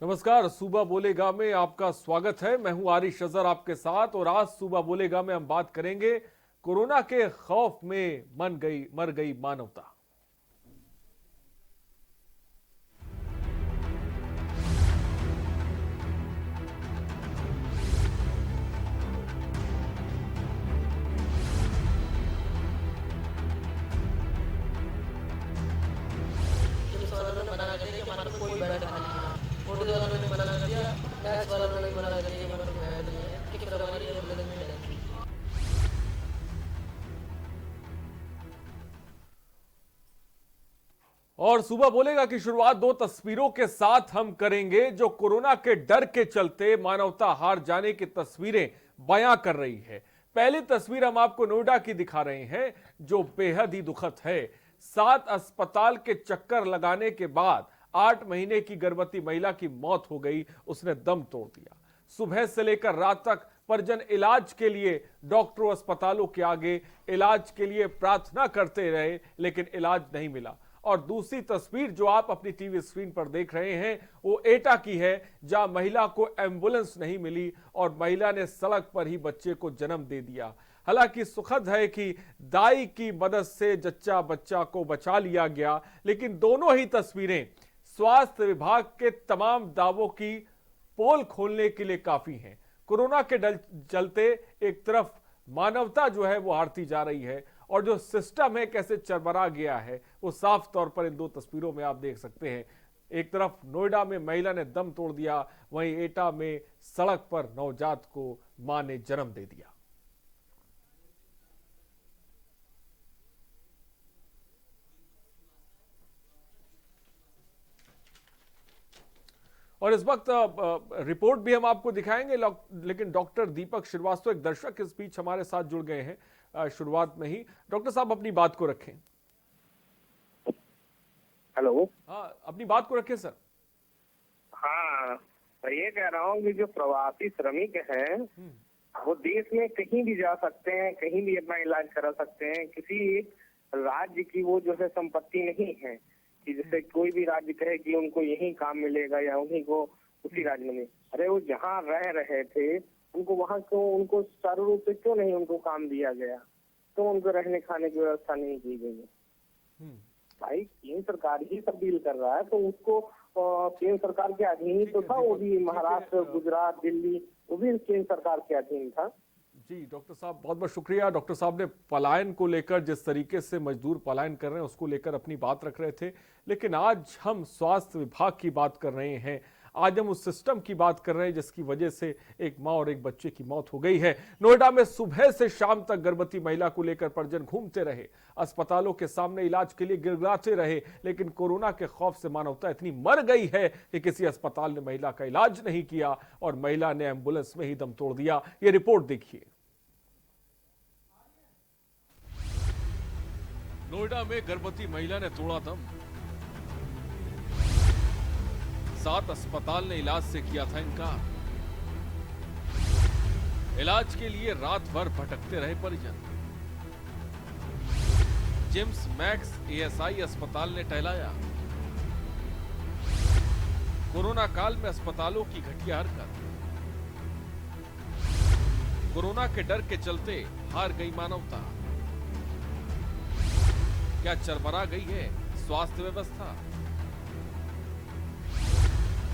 नमस्कार, सूबा बोलेगा में आपका स्वागत है। मैं हूं आरिश अजहर आपके साथ और आज सूबा बोलेगा में हम बात करेंगे कोरोना के खौफ में मर गई मानवता। पुलिस वालों ने मना कर दिया कि हमारे को कोई बैठ खाली है। पुलिस वालों ने मना कर दिया, टैक्स वालों ने मना कर दिया कि हमारे को बैठ नहीं है, टिकट हमारी एम्बुलेंस में लगेगी। और सुबह बोलेगा की शुरुआत दो तस्वीरों के साथ हम करेंगे जो कोरोना के डर के चलते मानवता हार जाने की तस्वीरें बयां कर रही है। पहली तस्वीर हम आपको नोएडा की दिखा रहे हैं जो बेहद ही दुखद है। 7 अस्पताल के चक्कर लगाने के बाद 8 महीने की गर्भवती महिला की मौत हो गई, उसने दम तोड़ दिया। सुबह से लेकर रात तक परिजन इलाज के लिए डॉक्टरों अस्पतालों के आगे इलाज के लिए प्रार्थना करते रहे, लेकिन इलाज नहीं मिला। और दूसरी तस्वीर जो आप अपनी टीवी स्क्रीन पर देख रहे हैं वो एटा की है, जहां महिला को एम्बुलेंस नहीं मिली और महिला ने सड़क पर ही बच्चे को जन्म दे दिया। हालांकि सुखद है कि दाई की मदद से जच्चा बच्चा को बचा लिया गया, लेकिन दोनों ही तस्वीरें स्वास्थ्य विभाग के तमाम दावों की पोल खोलने के लिए काफी हैं। कोरोना के चलते एक तरफ मानवता जो है वो हारती जा रही है और जो सिस्टम है कैसे चरमरा गया है वो साफ तौर पर इन दो तस्वीरों में आप देख सकते हैं। एक तरफ नोएडा में महिला ने दम तोड़ दिया, वहीं एटा में सड़क पर नवजात को मां ने जन्म दे दिया। और इस वक्त रिपोर्ट भी हम आपको दिखाएंगे, लेकिन डॉक्टर दीपक श्रीवास्तव एक दर्शक इस बीच हमारे साथ जुड़ गए हैं शुरुआत में ही। डॉक्टर साहब अपनी बात को रखें। हेलो। हाँ, अपनी बात को रखें सर। हाँ, मैं ये कह रहा हूँ कि जो प्रवासी श्रमिक हैं वो देश में कहीं भी जा सकते हैं, कहीं भी अपना इलाज करा सकते हैं। किसी एक राज्य की वो जो है संपत्ति नहीं है कि जैसे कोई भी राज्य कहे कि उनको यही काम मिलेगा या उन्हीं को उसी राज्य में। अरे वो जहाँ रह रहे थे उनको वहाँ क्यों, उनको चारों रूप से क्यों नहीं उनको काम दिया गया, तो उनको रहने खाने की व्यवस्था नहीं की गई है। भाई केंद्र सरकार ही सब डील कर रहा है, तो उसको केंद्र सरकार के अधीन ही तो था। वो भी महाराष्ट्र, गुजरात, दिल्ली, वो भी केंद्र सरकार के अधीन था। जी डॉक्टर साहब, बहुत बहुत शुक्रिया। डॉक्टर साहब ने पलायन को लेकर, जिस तरीके से मजदूर पलायन कर रहे हैं उसको लेकर अपनी बात रख रहे थे, लेकिन आज हम स्वास्थ्य विभाग की बात कर रहे हैं। आज हम उस सिस्टम की बात कर रहे हैं जिसकी वजह से एक मां और एक बच्चे की मौत हो गई है। नोएडा में सुबह से शाम तक गर्भवती महिला को लेकर परिजन घूमते रहे, अस्पतालों के सामने इलाज के लिए गिड़गिड़ाते रहे, लेकिन कोरोना के खौफ से मानवता इतनी मर गई है कि किसी अस्पताल ने महिला का इलाज नहीं किया और महिला ने एम्बुलेंस में ही दम तोड़ दिया। ये रिपोर्ट देखिए। नोएडा में गर्भवती महिला ने तोड़ा दम। 7 अस्पताल ने इलाज से किया था इनकार। इलाज के लिए रात भर भटकते रहे परिजन। जिम्स मैक्स एएसआई अस्पताल ने टहलाया। कोरोना काल में अस्पतालों की घटिया हरकत। कोरोना के डर के चलते हार गई मानवता। क्या चरमरा गई है स्वास्थ्य व्यवस्था?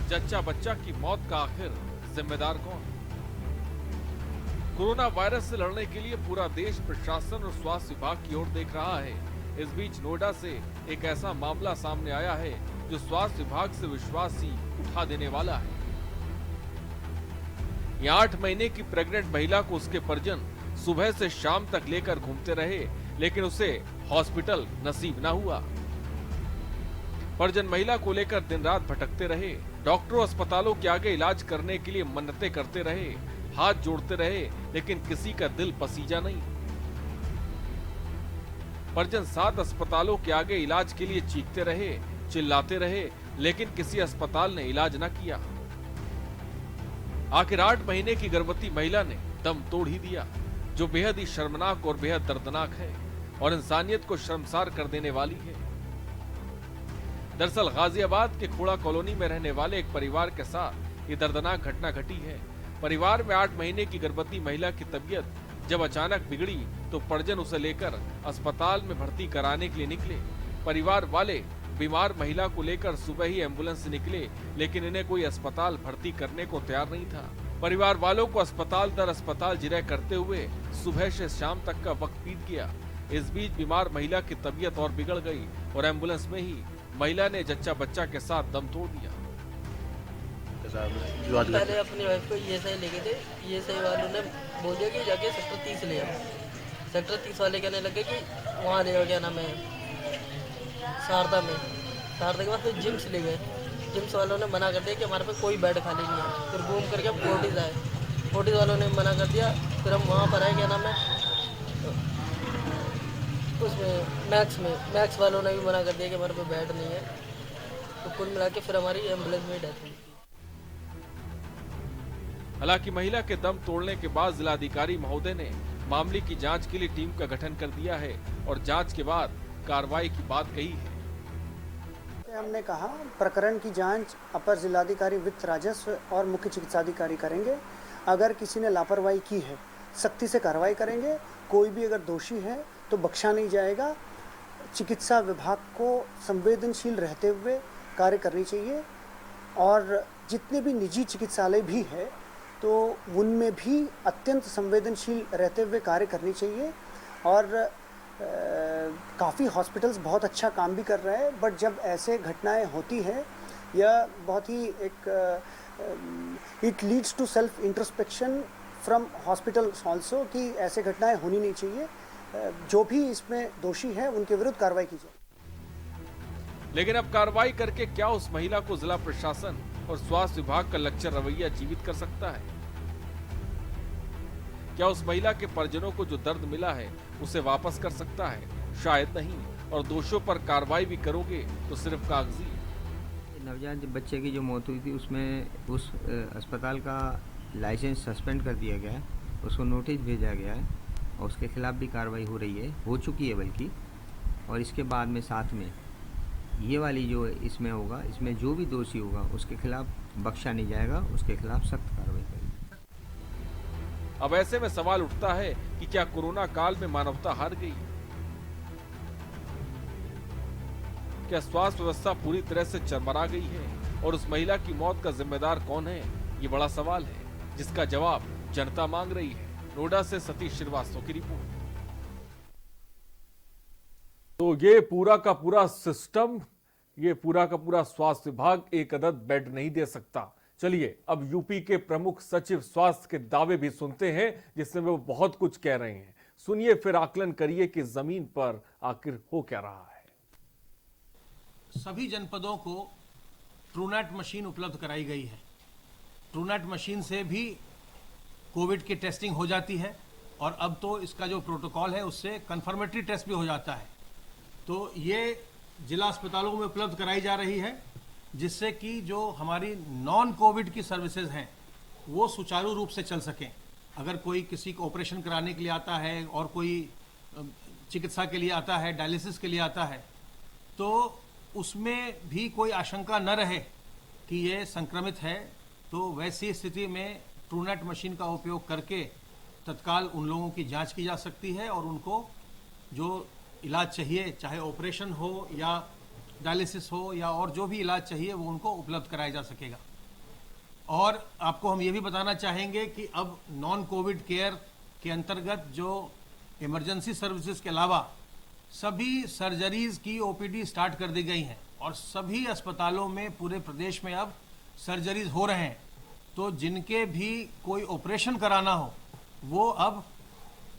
जच्चा बच्चा की मौत का आखिर जिम्मेदार कौन? कोरोना वायरस से लड़ने के लिए पूरा देश प्रशासन और स्वास्थ्य विभाग की ओर देख रहा है। इस बीच नोएडा से एक ऐसा मामला सामने आया है जो स्वास्थ्य विभाग से विश्वास ही उठा देने वाला है। यहाँ 8 महीने की प्रेग्नेंट महिला को उसके परिजन सुबह से शाम तक लेकर घूमते रहे, लेकिन उसे हॉस्पिटल नसीब न हुआ। परिजन महिला को लेकर दिन रात भटकते रहे, डॉक्टरों अस्पतालों के आगे इलाज करने के लिए मन्नतें करते रहे, हाथ जोड़ते रहे, लेकिन किसी का दिल पसीजा नहीं। परिजन 7 अस्पतालों के आगे इलाज के लिए चीखते रहे, चिल्लाते रहे, लेकिन किसी अस्पताल ने इलाज न किया। आखिर 8 महीने की गर्भवती महिला ने दम तोड़ ही दिया, जो बेहद ही शर्मनाक और बेहद दर्दनाक है और इंसानियत को शर्मसार कर देने वाली है। दरअसल गाजियाबाद के खोड़ा कॉलोनी में रहने वाले एक परिवार के साथ ये दर्दनाक घटना घटी है। परिवार में 8 महीने की गर्भवती महिला की तबीयत जब अचानक बिगड़ी तो परिजन उसे लेकर अस्पताल में भर्ती कराने के लिए निकले। परिवार वाले बीमार महिला को लेकर सुबह ही एम्बुलेंस से निकले, लेकिन इन्हें कोई अस्पताल भर्ती करने को तैयार नहीं था। परिवार वालों को अस्पताल दर अस्पताल जिरह करते हुए सुबह से शाम तक का वक्त बीत गया। इस बीच बीमार महिला की तबीयत और बिगड़ गई और एम्बुलेंस में ही महिला ने जच्चा बच्चा के साथ दम तोड़ दिया। पहले अपनी वाइफ को ईएसआई लेके थे, ईएसआई वालों ने बोल दिया कि जाके सेक्टर 30 ले आओ। सेक्टर 30 वाले कहने लगे कि वहाँ ले आओ, क्या नाम है, शारदा में। शारदा के बाद फिर जिम्स ले गए। जिम्स वालों ने मना कर दिया कि हमारे पे कोई बेड खाली नहीं है। फिर घूम करके हम फोर्टिस आए, फोर्टिस वालों ने मना कर दिया। फिर हम वहाँ पर आए, क्या नाम है, उसमें मैक्स वालों ने भी मना कर दिया कि हमारे पे बेड नहीं है। तो कुल मिला के फिर हमारी एम्बुलेंस में डेथ हुई। हालांकि महिला के दम तोड़ने के बाद जिलाधिकारी महोदय ने मामले की जांच के लिए टीम का गठन कर दिया है और जांच के बाद कार्रवाई की बात कही है। हमने कहा प्रकरण की जांच अपर जिलाधिकारी वित्त राजस्व और मुख्य चिकित्साधिकारी करेंगे। अगर किसी ने लापरवाही की है सख्ती से कार्रवाई करेंगे। कोई भी अगर दोषी है तो बख्शा नहीं जाएगा। चिकित्सा विभाग को संवेदनशील रहते हुए कार्य करनी चाहिए और जितने भी निजी चिकित्सालय भी है तो उनमें भी अत्यंत संवेदनशील रहते हुए कार्य करनी चाहिए। और काफ़ी हॉस्पिटल्स बहुत अच्छा काम भी कर रहे हैं, बट जब ऐसे घटनाएं होती हैं यह बहुत ही एक it leads to self introspection from hospitals also कि ऐसे घटनाएं होनी नहीं चाहिए। जो भी इसमें दोषी है उनके विरुद्ध कार्रवाई की जाए। लेकिन अब कार्रवाई करके क्या उस महिला को जिला प्रशासन और स्वास्थ्य विभाग का लचर रवैया जीवित कर सकता है? क्या उस महिला के परिजनों को जो दर्द मिला है उसे वापस कर सकता है? शायद नहीं। और दोषियों पर कार्रवाई भी करोगे तो सिर्फ कागजी। नवजात बच्चे की जो मौत हुई थी उसमें उस अस्पताल का लाइसेंस सस्पेंड कर दिया गया है, उसको नोटिस भेजा गया है और उसके खिलाफ भी कार्रवाई हो रही है, हो चुकी है बल्कि। और इसके बाद में साथ में ये वाली जो इसमें होगा, इसमें जो भी दोषी होगा उसके खिलाफ बख्शा नहीं जाएगा, उसके खिलाफ सख्त कार्रवाई करेगी। अब ऐसे में सवाल उठता है कि क्या कोरोना काल में मानवता हार गई? क्या स्वास्थ्य व्यवस्था पूरी तरह से चरमरा गई है और उस महिला की मौत का जिम्मेदार कौन है? ये बड़ा सवाल है जिसका जवाब जनता मांग रही है। नोएडा से सतीश श्रीवास्तव की रिपोर्ट। तो ये पूरा का पूरा सिस्टम, ये पूरा का पूरा स्वास्थ्य विभाग एक अदद बेड नहीं दे सकता। चलिए अब यूपी के प्रमुख सचिव स्वास्थ्य के दावे भी सुनते हैं जिसमें वो बहुत कुछ कह रहे हैं। सुनिए फिर आकलन करिए कि जमीन पर आखिर हो क्या रहा है। सभी जनपदों को ट्रूनेट मशीन उपलब्ध कराई गई है। ट्रूनेट मशीन से भी कोविड की टेस्टिंग हो जाती है और अब तो इसका जो प्रोटोकॉल है उससे कंफर्मेटरी टेस्ट भी हो जाता है। तो ये जिला अस्पतालों में उपलब्ध कराई जा रही है जिससे कि जो हमारी नॉन कोविड की सर्विसेज हैं वो सुचारू रूप से चल सकें। अगर कोई किसी को ऑपरेशन कराने के लिए आता है और कोई चिकित्सा के लिए आता है, डायलिसिस के लिए आता है, तो उसमें भी कोई आशंका न रहे कि ये संक्रमित है, तो वैसी स्थिति में ट्रूनेट मशीन का उपयोग करके तत्काल उन लोगों की जांच की जा सकती है और उनको जो इलाज चाहिए, चाहे ऑपरेशन हो या डायलिसिस हो या और जो भी इलाज चाहिए, वो उनको उपलब्ध कराया जा सकेगा। और आपको हम ये भी बताना चाहेंगे कि अब नॉन कोविड केयर के अंतर्गत जो इमरजेंसी सर्विसेज के अलावा सभी सर्जरीज की ओपीडी स्टार्ट कर दी गई हैं और सभी अस्पतालों में पूरे प्रदेश में अब सर्जरीज हो रहे हैं। तो जिनके भी कोई ऑपरेशन कराना हो वो अब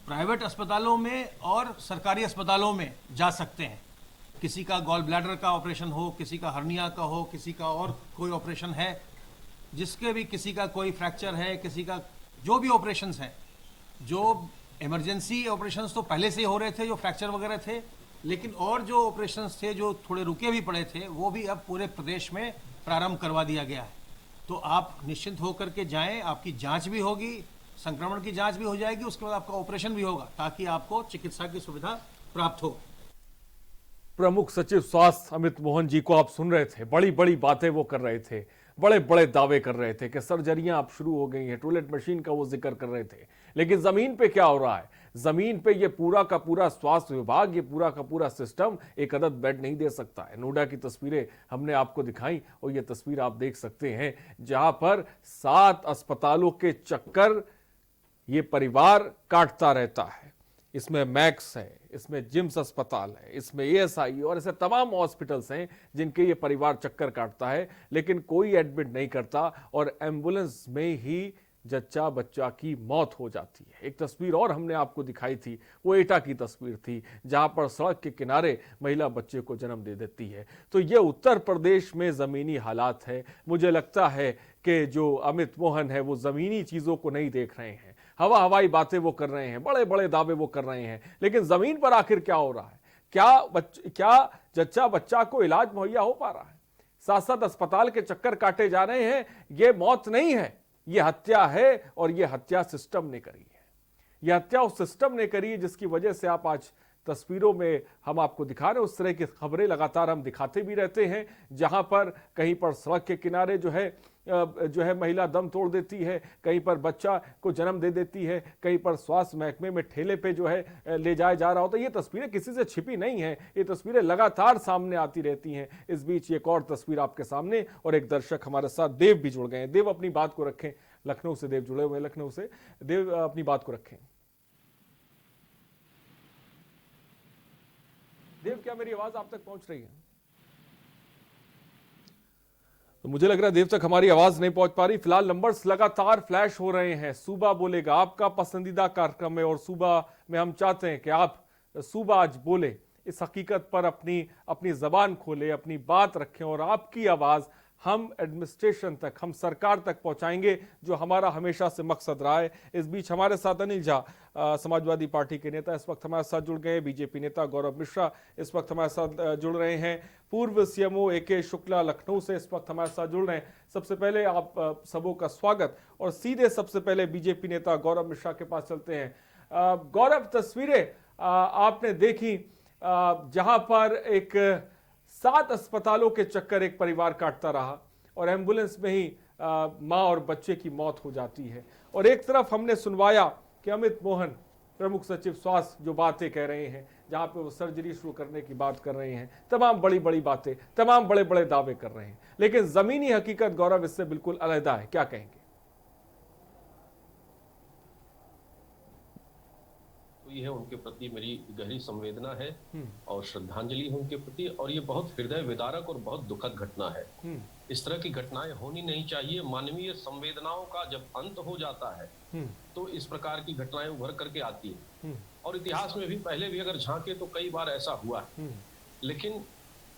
प्राइवेट अस्पतालों में और सरकारी अस्पतालों में जा सकते हैं। किसी का गॉल ब्लैडर का ऑपरेशन हो, किसी का हर्निया का हो, किसी का और कोई ऑपरेशन है, जिसके भी किसी का कोई फ्रैक्चर है, किसी का जो भी ऑपरेशंस हैं, जो इमरजेंसी ऑपरेशंस तो पहले से ही हो रहे थे, जो फ्रैक्चर वगैरह थे, लेकिन और जो ऑपरेशंस थे जो थोड़े रुके भी पड़े थे वो भी अब पूरे प्रदेश में प्रारंभ करवा दिया गया है। तो आप निश्चिंत होकर के जाएं, आपकी जांच भी होगी, संक्रमण की जांच भी हो जाएगी, उसके बाद आपका ऑपरेशन भी होगा ताकि आपको चिकित्सा की सुविधा प्राप्त हो। प्रमुख सचिव स्वास्थ्य अमित मोहन जी को आप सुन रहे थे, बड़ी बड़ी बातें वो कर रहे थे, बड़े बड़े दावे कर रहे थे कि सर्जरियां अब शुरू हो गई हैं, टॉयलेट मशीन का वो जिक्र कर रहे थे। लेकिन जमीन पे क्या हो रहा है? जमीन पे ये पूरा का पूरा स्वास्थ्य विभाग, ये पूरा का पूरा सिस्टम एक अदद बेड नहीं दे सकता है। नोएडा की तस्वीरें हमने आपको दिखाई और ये तस्वीर आप देख सकते हैं जहां पर 7 अस्पतालों के चक्कर ये परिवार काटता रहता है। इसमें मैक्स है, इसमें जिम्स अस्पताल है, इसमें एएसआई और ऐसे तमाम हॉस्पिटल्स हैं जिनके ये परिवार चक्कर काटता है, लेकिन कोई एडमिट नहीं करता और एम्बुलेंस में ही जच्चा बच्चा की मौत हो जाती है। एक तस्वीर और हमने आपको दिखाई थी, वो एटा की तस्वीर थी जहां पर सड़क के किनारे महिला बच्चे को जन्म दे देती है। तो ये उत्तर प्रदेश में जमीनी हालात है। मुझे लगता है कि जो अमित मोहन है वो जमीनी चीजों को नहीं देख रहे हैं, हवाई बातें वो कर रहे हैं, बड़े बड़े दावे वो कर रहे हैं, लेकिन जमीन पर आखिर क्या हो रहा है? क्या जच्चा बच्चा को इलाज मुहैया हो पा रहा है? 7 अस्पताल के चक्कर काटे जा रहे हैं। ये मौत नहीं है, ये हत्या है और ये हत्या सिस्टम ने करी है। ये हत्या उस सिस्टम ने करी है जिसकी वजह से आप आज तस्वीरों में हम आपको दिखा रहे हैं। उस तरह की खबरें लगातार हम दिखाते भी रहते हैं जहां पर कहीं पर सड़क के किनारे जो है महिला दम तोड़ देती है, कहीं पर बच्चा को जन्म दे देती है, कहीं पर स्वास्थ्य महकमे में ठेले पे जो है ले जाया जा रहा होता है। ये तस्वीरें किसी से छिपी नहीं है, ये तस्वीरें लगातार सामने आती रहती हैं। इस बीच एक और तस्वीर आपके सामने और एक दर्शक हमारे साथ देव भी जुड़ गए हैं। देव अपनी बात को रखें, लखनऊ से देव जुड़े हुए हैं, लखनऊ से। देव अपनी बात को रखें। देव, क्या मेरी आवाज आप तक पहुंच रही है? तो मुझे लग रहा है देव तक हमारी आवाज नहीं पहुंच पा रही। फिलहाल नंबर्स लगातार फ्लैश हो रहे हैं। सूबा बोलेगा आपका पसंदीदा कार्यक्रम है और सूबा में हम चाहते हैं कि आप सूबा आज बोले, इस हकीकत पर अपनी जबान खोले, अपनी बात रखें और आपकी आवाज हम एडमिनिस्ट्रेशन तक, हम सरकार तक पहुंचाएंगे, जो हमारा हमेशा से मकसद रहा है। इस बीच हमारे साथ अनिल झा, समाजवादी पार्टी के नेता, इस वक्त हमारे साथ जुड़ गए। बीजेपी नेता गौरव मिश्रा इस वक्त हमारे साथ जुड़ रहे हैं। पूर्व सीएमओ AK शुक्ला लखनऊ से इस वक्त हमारे साथ जुड़ रहे हैं। सबसे पहले आप सबों का स्वागत और सीधे सबसे पहले बीजेपी नेता गौरव मिश्रा के पास चलते हैं। गौरव, तस्वीरें आपने देखी जहां पर एक 7 अस्पतालों के चक्कर एक परिवार काटता रहा और एम्बुलेंस में ही मां और बच्चे की मौत हो जाती है। और एक तरफ हमने सुनवाया कि अमित मोहन प्रमुख सचिव स्वास्थ्य जो बातें कह रहे हैं, जहां पे वो सर्जरी शुरू करने की बात कर रहे हैं, तमाम बड़ी बड़ी बातें, तमाम बड़े बड़े दावे कर रहे हैं, लेकिन जमीनी हकीकत गौरव इससे बिल्कुल अलग है। क्या कहेंगे? ये है, उनके प्रति मेरी गहरी संवेदना है और श्रद्धांजलि है उनके प्रति। और ये बहुत हृदय विदारक और बहुत दुखद घटना है। इस तरह की घटनाएं होनी नहीं चाहिए। मानवीय संवेदनाओं का जब अंत हो जाता है तो इस प्रकार की घटनाएं उभर करके आती है। और इतिहास में भी पहले भी अगर झांके तो कई बार ऐसा हुआ है। लेकिन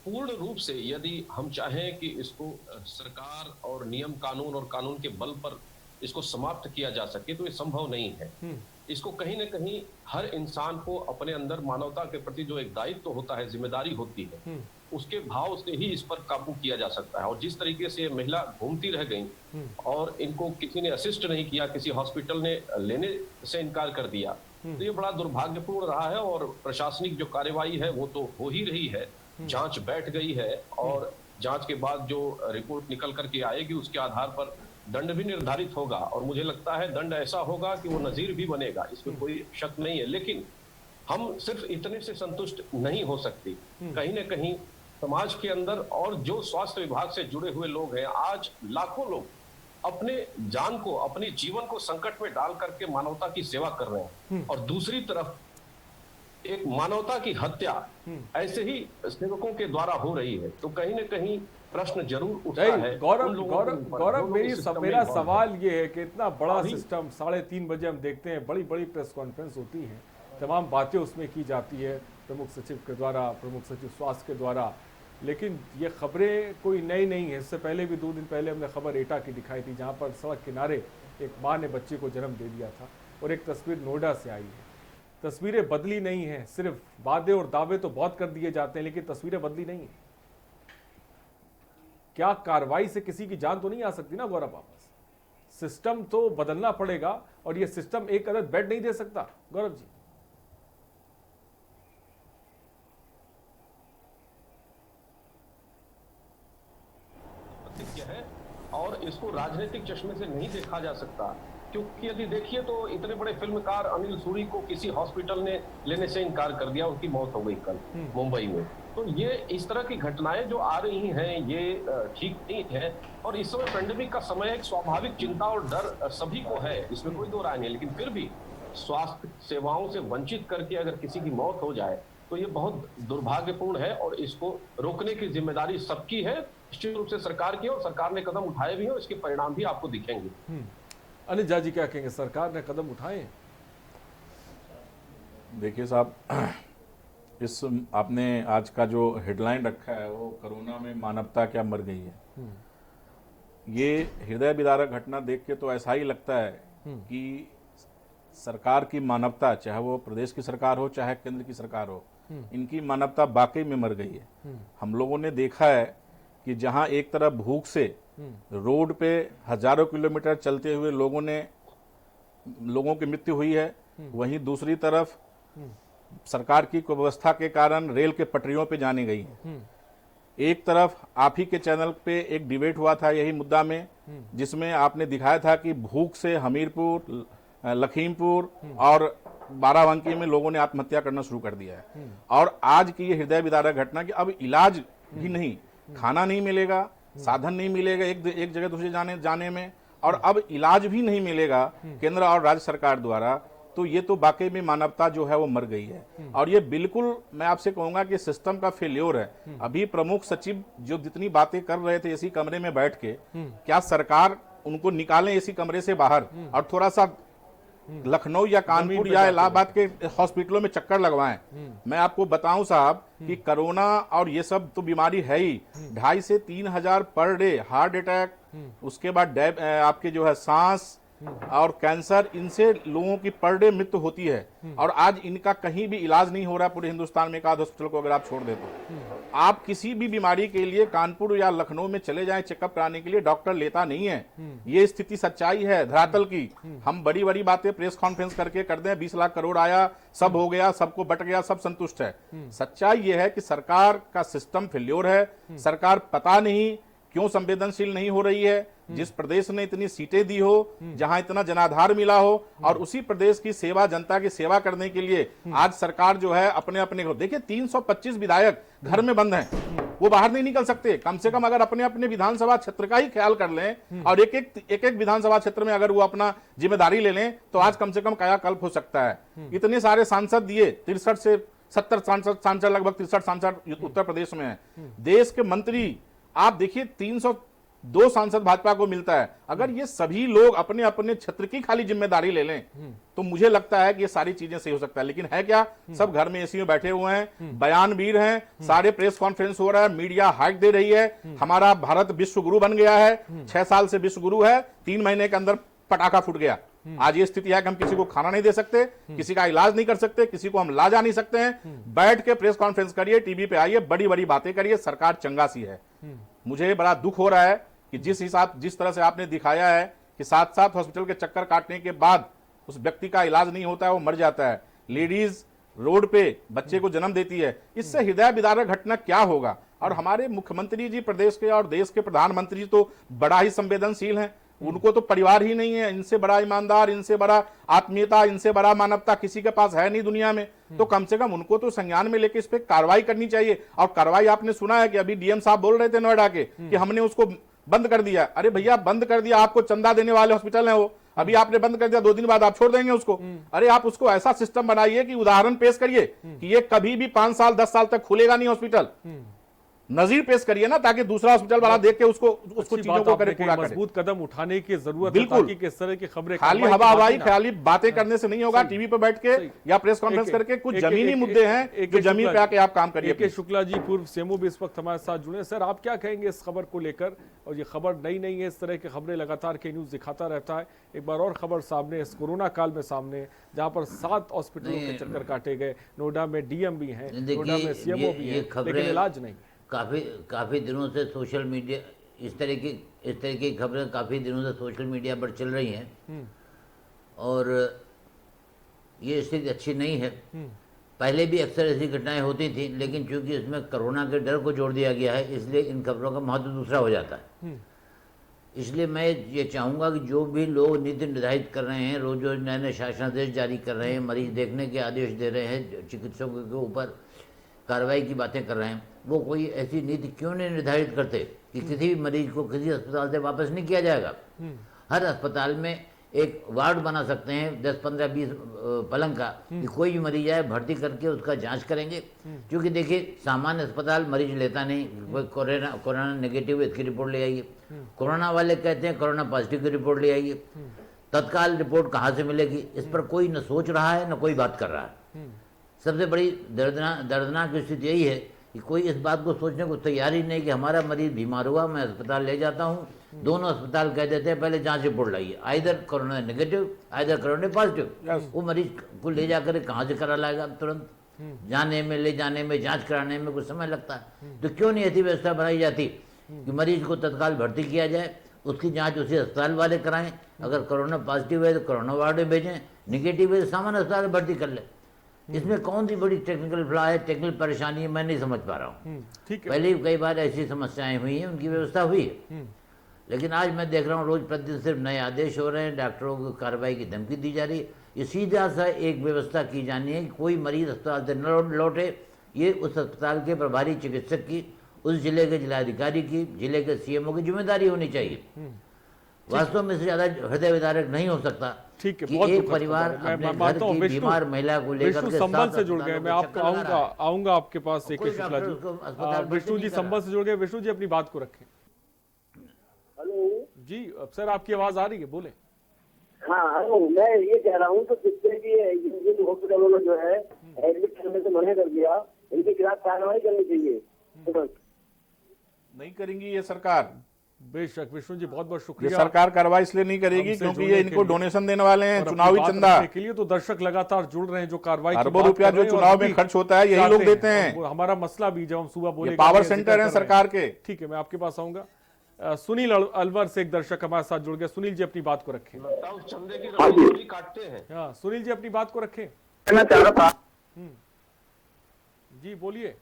पूर्ण रूप से यदि हम चाहें कि इसको सरकार और नियम कानून और कानून के बल पर इसको समाप्त किया जा सके तो ये संभव नहीं है। इसको कहीं ना कहीं हर इंसान को अपने अंदर मानवता के प्रति जो एक दायित्व होता है, जिम्मेदारी होती है, उसके भाव से ही इस पर काबू किया जा सकता है। और जिस तरीके से महिला घूमती रह गई और इनको किसी ने असिस्ट नहीं किया, किसी हॉस्पिटल ने लेने से इनकार कर दिया, तो ये बड़ा दुर्भाग्यपूर्ण रहा है। और प्रशासनिक जो कार्यवाही है वो तो हो ही रही है, जांच बैठ गई है और जांच के बाद जो रिपोर्ट निकल करके आएगी उसके आधार पर दंड भी निर्धारित होगा। और मुझे लगता है दंड ऐसा होगा कि वो नजीर भी बनेगा, इसमें कोई शक नहीं है। लेकिन हम सिर्फ इतने से संतुष्ट नहीं हो सकते। कहीं ना कहीं समाज के अंदर और जो स्वास्थ्य विभाग से जुड़े हुए लोग हैं, आज लाखों लोग अपने जान को, अपने जीवन को संकट में डाल करके मानवता की सेवा कर रहे हैं। और दूसरी तरफ एक मानवता की हत्या ऐसे ही सेवकों के द्वारा हो रही है। तो कहीं ना कहीं प्रश्न जरूर उठता है। गौरव, मेरा सवाल ये है कि इतना बड़ा सिस्टम, 3:30 बजे हम देखते हैं बड़ी बड़ी प्रेस कॉन्फ्रेंस होती है, तमाम बातें उसमें की जाती है प्रमुख सचिव के द्वारा, प्रमुख सचिव स्वास्थ्य के द्वारा, लेकिन ये खबरें कोई नई नहीं है। इससे पहले भी 2 दिन पहले हमने खबर एटा की दिखाई थी जहाँ पर सड़क किनारे एक माँ ने बच्चे को जन्म दे दिया था। और एक तस्वीर नोएडा से आई है। तस्वीरें बदली नहीं है, सिर्फ वादे और दावे तो बहुत कर दिए जाते हैं, लेकिन तस्वीरें बदली नहीं है। क्या कार्रवाई से किसी की जान तो नहीं आ सकती ना गौरव? वापस सिस्टम तो बदलना पड़ेगा और ये सिस्टम एक अदद बेड नहीं दे सकता। गौरव जी, सत्य है और इसको राजनीतिक चश्मे से नहीं देखा जा सकता। क्योंकि यदि देखिए तो इतने बड़े फिल्मकार अनिल सूरी को किसी हॉस्पिटल ने लेने से इनकार कर दिया, उनकी मौत हो गई कल मुंबई में। तो ये इस तरह की घटनाएं जो आ रही हैं ये ठीक नहीं है। और इस समय पेंडेमिक का समय है, एक स्वाभाविक चिंता और डर सभी को है, इसमें कोई दो राय नहीं। लेकिन फिर भी स्वास्थ्य सेवाओं से वंचित करके अगर किसी की मौत हो जाए तो ये बहुत दुर्भाग्यपूर्ण है और इसको रोकने की जिम्मेदारी सबकी है, निश्चित रूप से सरकार की। और सरकार ने कदम उठाए भी हैं, इसके परिणाम भी आपको दिखेंगे। अनिल झा जी क्या कहेंगे, सरकार ने कदम उठाए? देखिए साहब, इस आपने आज का जो हेडलाइन रखा है वो कोरोना में मानवता क्या मर गई है। ये हृदय विदारक घटना देख के तो ऐसा ही लगता है कि सरकार की मानवता, चाहे वो प्रदेश की सरकार हो चाहे केंद्र की सरकार हो, इनकी मानवता वाकई में मर गई है। हम लोगों ने देखा है कि जहां एक तरफ भूख से रोड पे हजारों किलोमीटर चलते हुए लोगों की मृत्यु हुई है, वहीं दूसरी तरफ सरकार की व्यवस्था के कारण रेल के पटरियों पे जाने गई है। एक तरफ आप ही के चैनल पे एक डिबेट हुआ था यही मुद्दा में, जिसमें आपने दिखाया था कि भूख से हमीरपुर, लखीमपुर और बाराबंकी में लोगों ने आत्महत्या करना शुरू कर दिया है। और आज की ये हृदय विदारक घटना कि अब इलाज भी नहीं, खाना नहीं मिलेगा, साधन नहीं मिलेगा एक जगह दूसरी जाने में, और अब इलाज भी नहीं मिलेगा केंद्र और राज्य सरकार द्वारा, तो ये तो वाकई में मानवता जो है वो मर गई है। और ये बिल्कुल मैं आपसे कहूंगा कि सिस्टम का फेल्योर है। अभी प्रमुख सचिव जो जितनी बातें कर रहे थे इसी कमरे में बैठ के, क्या सरकार उनको निकालें इसी कमरे से बाहर और थोड़ा सा लखनऊ या कानपुर या इलाहाबाद के हॉस्पिटलों में चक्कर लगवाएं। मैं आपको बताऊं साहब कि कोरोना और ये सब तो बीमारी है ही, 2,500 से 3,000 पर डे हार्ट अटैक, उसके बाद आपके जो है सांस और कैंसर, इनसे लोगों की पर डे मृत्यु होती है। और आज इनका कहीं भी इलाज नहीं हो रहा है पूरे हिंदुस्तान में। एक आध हॉस्पिटल को अगर आप छोड़ दे तो आप किसी भी बीमारी के लिए कानपुर या लखनऊ में चले जाएं चेकअप कराने के लिए, डॉक्टर लेता नहीं है। ये स्थिति सच्चाई है धरातल की। हम बड़ी बड़ी बातें प्रेस कॉन्फ्रेंस करके कर दें, 20 लाख करोड़ आया, सब हो गया, सबको बट गया, सब संतुष्ट है। सच्चाई ये है कि सरकार का सिस्टम फेल्योर है। सरकार पता नहीं क्यों संवेदनशील नहीं हो रही है। जिस प्रदेश ने इतनी सीटें दी हो, जहां इतना जनाधार मिला हो, और उसी प्रदेश की सेवा, जनता की सेवा करने के लिए आज सरकार जो है अपने अपने को देखिए, 325 विधायक घर में बंद हैं, वो बाहर नहीं निकल सकते। कम से कम अगर अपने अपने विधानसभा क्षेत्र का ही ख्याल कर लें और एक एक विधानसभा क्षेत्र में अगर वो अपना जिम्मेदारी ले लें तो आज कम से कम कायाकल्प हो सकता है। इतने सारे सांसद दिए, 63 से 70 सांसद लगभग 63 सांसद उत्तर प्रदेश में है। देश के मंत्री आप देखिए, 302 सांसद भाजपा को मिलता है। अगर ये सभी लोग अपने अपने क्षेत्र की खाली जिम्मेदारी ले लें तो मुझे लगता है कि ये सारी चीजें सही हो सकता है। लेकिन है क्या, सब घर में एसी में बैठे हुए हैं, बयानवीर हैं, सारे प्रेस कॉन्फ्रेंस हो रहा है, मीडिया हाइक दे रही है। हमारा भारत विश्व गुरु बन गया है, 6 साल से विश्व गुरु है, 3 महीने के अंदर पटाखा फूट गया। आज ये स्थिति है कि हम किसी को खाना नहीं दे सकते, किसी का इलाज नहीं कर सकते, किसी को हम ला जा नहीं सकते हैं। बैठ के प्रेस कॉन्फ्रेंस करिए, टीवी पे आइए, बड़ी बड़ी बातें करिए, सरकार चंगा सी है। मुझे बड़ा दुख हो रहा है कि जिस तरह से आपने दिखाया है कि 7-7 हॉस्पिटल के चक्कर काटने के बाद उस व्यक्ति का इलाज नहीं होता है, वो मर जाता है। लेडीज रोड पे बच्चे को जन्म देती है। इससे हृदय विदारक घटना क्या होगा। और हमारे मुख्यमंत्री जी प्रदेश के और देश के प्रधानमंत्री तो बड़ा ही संवेदनशील हैं। उनको तो परिवार ही नहीं है, इनसे बड़ा ईमानदार, इनसे बड़ा आत्मीयता, इनसे बड़ा मानवता किसी के पास है नहीं दुनिया में। तो कम से कम उनको तो संज्ञान में लेके इस पे कार्रवाई करनी चाहिए। और कार्रवाई आपने सुना है कि अभी डीएम साहब बोल रहे थे नोएडा के कि हमने उसको बंद कर दिया। अरे भैया, बंद कर दिया, आपको चंदा देने वाले हॉस्पिटल है वो, अभी आपने बंद कर दिया, 2 दिन बाद आप छोड़ देंगे उसको। अरे आप उसको ऐसा सिस्टम बनाइए कि उदाहरण पेश करिए कि ये कभी भी 5 साल 10 साल तक खुलेगा नहीं हॉस्पिटल। नजीर पेश करिए ना, ताकि दूसरा हॉस्पिटल वाला देख के उसको चीजों को करे, पूरा करे। मजबूत कदम उठाने की जरूरत है ताकि किस तरह की खबरें खाली हवा हवाई खाली बातें करने से नहीं होगा। टीवी पे बैठ के या प्रेस कॉन्फ्रेंस करके कुछ जमीनी मुद्दे हैं जो जमीन पे आके आप काम करिए। के शुक्ला जी पूर्व सीएमओ भी इस वक्त हमारे साथ जुड़े। सर, आप क्या कहेंगे इस खबर को लेकर? और ये खबर नई नहीं है, इस तरह की खबरें लगातार के न्यूज दिखाता रहता है। एक बार और खबर सामने इस कोरोना काल में सामने, जहां पर 7 हॉस्पिटलों के चक्कर काटे गए, नोएडा में डीएम भी हैं, नोएडा में सीएमओ भी हैं, लेकिन इलाज नहीं। काफ़ी दिनों से सोशल मीडिया इस तरह की खबरें काफ़ी दिनों से सोशल मीडिया पर चल रही हैं और ये स्थिति अच्छी नहीं है। पहले भी अक्सर ऐसी घटनाएं होती थी, लेकिन चूंकि इसमें कोरोना के डर को जोड़ दिया गया है, इसलिए इन खबरों का महत्व दूसरा हो जाता है। इसलिए मैं ये चाहूँगा कि जो भी लोग नीति निर्धारित कर रहे हैं, रोज रोज नए नए शासनादेश जारी कर रहे हैं, मरीज देखने के आदेश दे रहे हैं, चिकित्सकों के ऊपर कार्रवाई की बातें कर रहे हैं, वो कोई ऐसी नीति क्यों नहीं निर्धारित करते कि किसी भी मरीज को किसी अस्पताल से वापस नहीं किया जाएगा। हर अस्पताल में एक वार्ड बना सकते हैं 10, 15, 20 पलंग का, कि कोई भी मरीज आए भर्ती करके उसका जांच करेंगे। क्योंकि देखिए सामान्य अस्पताल मरीज लेता नहीं, कोई कोरोना नेगेटिव है इसकी रिपोर्ट ले आइए, कोरोना वाले कहते हैं कोरोना पॉजिटिव की रिपोर्ट ले आइए। तत्काल रिपोर्ट कहाँ से मिलेगी, इस पर कोई न सोच रहा है न कोई बात कर रहा है। सबसे बड़ी दर्दनाक स्थिति यही है कि कोई इस बात को सोचने को तैयार ही नहीं कि हमारा मरीज बीमार हुआ, मैं अस्पताल ले जाता हूँ, दोनों अस्पताल कह देते हैं पहले जांच रिपोर्ट लाइए, either corona negative either corona positive. वो मरीज को ले जाकर कहाँ से करा लाएगा, तुरंत जाने में ले जाने में जांच कराने में कुछ समय लगता है। तो क्यों नहीं ऐसी व्यवस्था बनाई जाती कि मरीज को तत्काल भर्ती किया जाए, उसकी जांच उसी अस्पताल वाले कराएं, अगर कोरोना पॉजिटिव है तो कोरोना वार्ड में भेजें, नेगेटिव है तो सामान्य अस्पताल में भर्ती कर ले। इसमें कौन सी बड़ी टेक्निकल फ्लॉ है, टेक्निकल परेशानी है, मैं नहीं समझ पा रहा हूँ। ठीक है, पहले भी कई बार ऐसी समस्याएं हुई हैं, उनकी व्यवस्था हुई है, लेकिन आज मैं देख रहा हूँ रोज प्रतिदिन सिर्फ नए आदेश हो रहे हैं, डॉक्टरों को कार्रवाई की धमकी दी जा रही है। ये सीधा सा एक व्यवस्था की जानी है कि कोई मरीज अस्पताल से न लौटे, ये उस अस्पताल के प्रभारी चिकित्सक की, उस जिले के जिलाधिकारी की, जिले के सीएमओ की जिम्मेदारी होनी चाहिए। वास्तव में इससे ज्यादा हृदय विदारक नहीं हो सकता। ठीक है, कि बहुत एक दुखद परिवार खबर है। अपने मैं घर मानता हूं की विष्णु- बीमार महिला को लेकर विष्णु के संबल सात से जुड़ गए, अस्पतालों मैं में आपको चक्कर लगा रहा है। आऊंगा आपके पास कोई AK शुक्ला डॉक्टर जी। उसको अस्पताल भर्ती विष्णु जी नहीं कर संबल रहा। से जुड़ गए। विष्णु जी अपनी बात को रखें। हेलो। जी सर आपकी आवाज आ रही है, बोले। हाँ हेलो, मैं ये कह रहा हूँ तो जितने भी जिन हॉस्पिटलों में जो है एडमिट करने से मना कर दिया, इनके खिलाफ कार्रवाई करनी चाहिए तुरंत। नहीं करेंगी ये सरकार। बेशक विष्णु जी बहुत बहुत ये शुक्रिया सरकार कार्रवाई इसलिए नहीं करेगी हमसे क्योंकि जुड़ने ये के इनको लिए। डोनेशन देने वाले हैं, और अपनी चुनावी बात चंदा। रखने के लिए तो दर्शक लगातार जुड़ रहे हैं, जो कार्रवाई की अरबों बात रुपया कर जो रहे हैं और चुनाव हम में भी खर्च होता है यही चाहते लोग देते हैं। और हमारा मसला भी जब हम सुबह बोले पावर सेंटर है सरकार के। ठीक है, मैं आपके पास आऊंगा। सुनील अलवर से एक दर्शक हमारे साथ जुड़ गए। सुनील जी अपनी बात को रखें। उस चंदे की रकम भी काटते हैं। हाँ सुनील जी अपनी बात को रखें। मैं चाह रहा था जी बोलिए।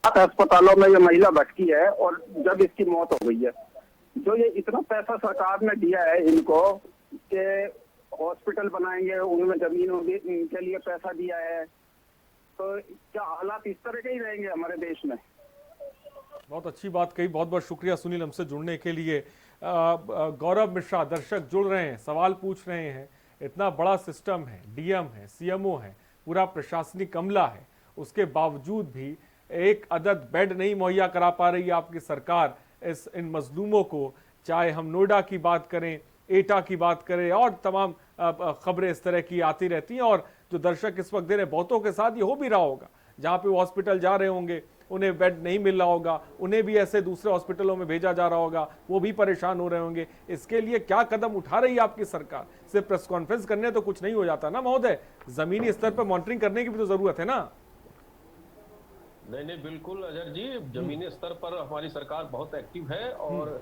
अस्पतालों में ये महिला भटकी है और जब इसकी मौत हो गई है, जो ये इतना पैसा सरकार ने दिया है इनको कि हॉस्पिटल बनाएंगे, उनमें जमीन होगी, इनके लिए पैसा दिया है, तो क्या हालात इस तरह के ही रहेंगे हमारे देश में? बहुत अच्छी बात कही, बहुत बहुत शुक्रिया सुनील हमसे जुड़ने के लिए। गौरव मिश्रा दर्शक जुड़ रहे हैं, सवाल पूछ रहे हैं। इतना बड़ा सिस्टम है, डीएम है, सीएमओ है, पूरा प्रशासनिक अमला है, उसके बावजूद भी एक अदद बेड नहीं मुहैया करा पा रही है आपकी सरकार इन मजलूमों को। चाहे हम नोएडा की बात करें, एटा की बात करें, और तमाम खबरें इस तरह की आती रहती हैं। और जो दर्शक इस वक्त दे रहे हैं, बहुतों के साथ ये हो भी रहा होगा, जहाँ पे वो हॉस्पिटल जा रहे होंगे उन्हें बेड नहीं मिल रहा होगा, उन्हें भी ऐसे दूसरे हॉस्पिटलों में भेजा जा रहा होगा, वो भी परेशान हो रहे होंगे। इसके लिए क्या कदम उठा रही है आपकी सरकार? सिर्फ प्रेस कॉन्फ्रेंस करने तो कुछ नहीं हो जाता ना महोदय, जमीनी स्तर पर मॉनिटरिंग करने की भी तो जरूरत है ना। नहीं बिल्कुल अजय जी, जमीनी स्तर पर हमारी सरकार बहुत एक्टिव है और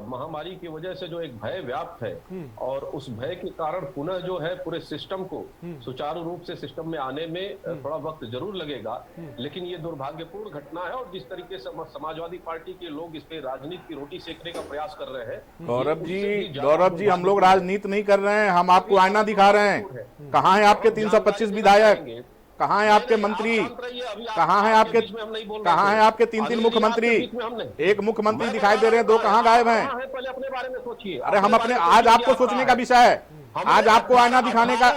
महामारी की वजह से जो एक भय व्याप्त है और उस भय के कारण पुनः जो है पूरे सिस्टम को सुचारू रूप से सिस्टम में आने में थोड़ा वक्त जरूर लगेगा, लेकिन ये दुर्भाग्यपूर्ण घटना है। और जिस तरीके से समाजवादी पार्टी के लोग इस पे राजनीति की रोटी सेकने का प्रयास कर रहे हैं। गौरव जी हम लोग राजनीति नहीं कर रहे हैं, हम आपको आईना दिखा रहे हैं। कहाँ है आपके 325 विधायक, कहाँ है आपके मंत्री, कहाँ है आपके 3-3 मुख्यमंत्री? एक मुख्यमंत्री दिखाई दे रहे हैं, 2 कहाँ गायब हैं? पहले अपने बारे में सोचिए। अरे हम अपने, आज आपको सोचने का विषय है, आज आपको आईना दिखाने का,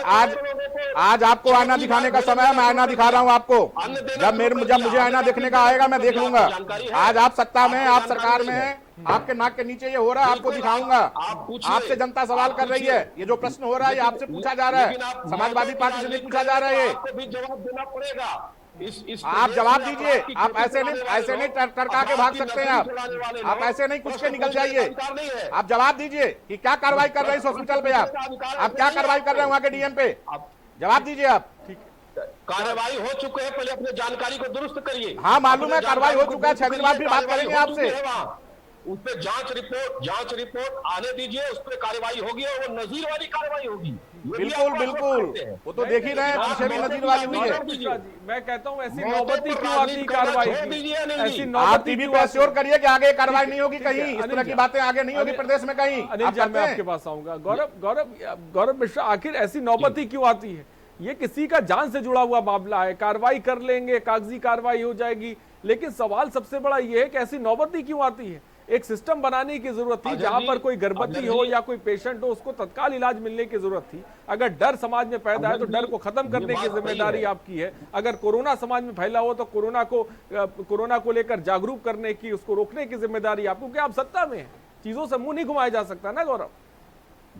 आज आपको आईना दिखाने का समय है। मैं आईना दिखा रहा हूँ आपको, जब मुझे आईना देखने का आएगा मैं देख लूंगा। आज आप सत्ता में, आप सरकार में हैं, आपके नाक के नीचे ये हो रहा है, आपको दिखाऊंगा। आपसे जनता सवाल कर रही है, ये जो प्रश्न हो रहा है ये आपसे पूछा जा रहा है, समाजवादी पार्टी से नहीं पूछा जा रहा है। आपको भी जवाब देना पड़ेगा। आप जवाब दीजिए, आप ऐसे नहीं टरका के भाग सकते हैं। आप ऐसे नहीं कुछ के निकल जाइए, आप जवाब दीजिए कि क्या कार्रवाई कर रहे हैं इस हॉस्पिटल पे, आप क्या कार्रवाई कर रहे हैं वहां के डीएम पे, जवाब दीजिए आप। कार्रवाई हो चुके हैं, पहले अपने जानकारी को दुरुस्त करिए। हाँ मालूम है कार्रवाई हो चुका है, 6 दिन बाद भी बात करेंगे आपसे। उस पर जांच रिपोर्ट आने दीजिए, उस पर कार्रवाई होगी और वो नजीर वाली कार्रवाई होगी। बिल्कुल बिल्कुल, वो तो देख ही रहे हैं, पीछे भी नजीर वाली हुई है। मैं कहता हूँ ऐसी नौबती क्यों आती कार्रवाई की? ऐसी आप नौबती टीवी क्यों पे आती? श्योर करिए कि आगे कार्रवाई नहीं होगी, कहीं इस अनिल तरह की जी, बातें आगे नहीं होगी प्रदेश में कहीं। अनिल आप जी, मैं करते हैं? आपके पास आऊंगा। गौरव मिश्रा, आखिर ऐसी नौबती क्यों आती है? ये किसी का जान से जुड़ा हुआ मामला है, कार्रवाई कर लेंगे, कागजी कार्रवाई हो जाएगी, लेकिन सवाल सबसे बड़ा ये है कि ऐसी नौबती क्यों आती है? एक सिस्टम बनाने की जरूरत थी, जहां पर कोई गर्भवती हो या कोई पेशेंट हो, उसको तत्काल इलाज मिलने की जरूरत थी। अगर डर समाज में पैदा है तो डर को खत्म करने की जिम्मेदारी आपकी है। अगर कोरोना समाज में फैला हो तो कोरोना को लेकर जागरूक करने की, उसको रोकने की जिम्मेदारी आपको, क्योंकि आप सत्ता में है, चीजों से मुंह नहीं घुमाया जा सकता ना गौरव।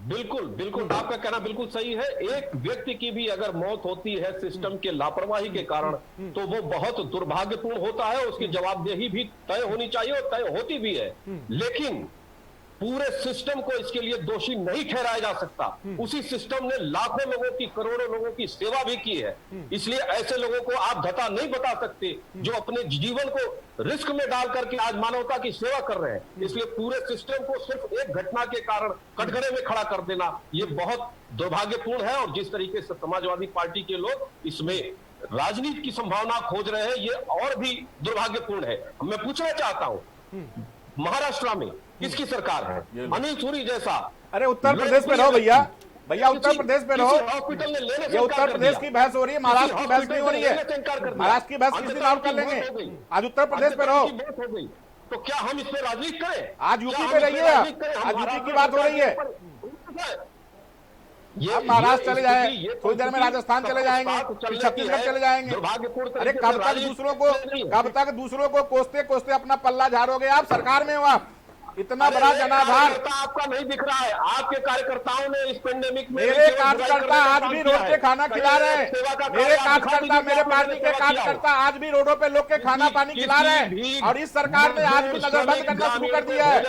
बिल्कुल आपका कहना बिल्कुल सही है। एक व्यक्ति की भी अगर मौत होती है सिस्टम के लापरवाही के कारण, तो वो बहुत दुर्भाग्यपूर्ण होता है। उसकी जवाबदेही भी तय होनी चाहिए और तय होती भी है, लेकिन पूरे सिस्टम को इसके लिए दोषी नहीं ठहराया जा सकता। उसी सिस्टम ने लाखों लोगों की, करोड़ों लोगों की सेवा भी की है। इसलिए ऐसे लोगों को आप धता नहीं बता सकते जो अपने जीवन को रिस्क में डाल करके आज मानवता की सेवा कर रहे हैं। इसलिए पूरे सिस्टम को सिर्फ एक घटना के कारण कटघरे में खड़ा कर देना, ये बहुत दुर्भाग्यपूर्ण है। और जिस तरीके से समाजवादी पार्टी के लोग इसमें राजनीति की संभावना खोज रहे हैं, ये और भी दुर्भाग्यपूर्ण है। मैं पूछना चाहता हूं, महाराष्ट्र में किसकी सरकार है? अनिल सूरी जैसा। अरे उत्तर प्रदेश में रहो भैया, उत्तर प्रदेश में रहो। हॉस्पिटल ने लेने से ये उत्तर प्रदेश की बहस हो रही है, महाराष्ट्र की बहस नहीं हो रही है। महाराष्ट्र की बहस किसी दिन और कर लेंगे, आज उत्तर प्रदेश में रहो। तो क्या हम इस पर राजनीति करें? आज यूपी में रहिए, आज यूपी की बात हो रही है। आप महाराष्ट्र चले जाए, थोड़ी देर में राजस्थान चले जाएंगे, फिर छत्तीसगढ़ चले जाएंगे। अरे कब तक दूसरों को कोसते कोसते अपना पल्ला झाड़ोगे? आप सरकार में हो, आप इतना बड़ा जनाधार आपका नहीं दिख रहा है। आपके कार्यकर्ताओं ने इस पेंडेमिक में, मेरे कार्यकर्ता आज भी रोड पे खाना खिला रहे हैं। मेरे कार्यकर्ता, मेरे पार्टी के कार्यकर्ता आज भी रोडों पे लोग के खाना पानी खिला रहे हैं। और इस सरकार ने आज भी नजरबंद करना शुरू कर दिया है,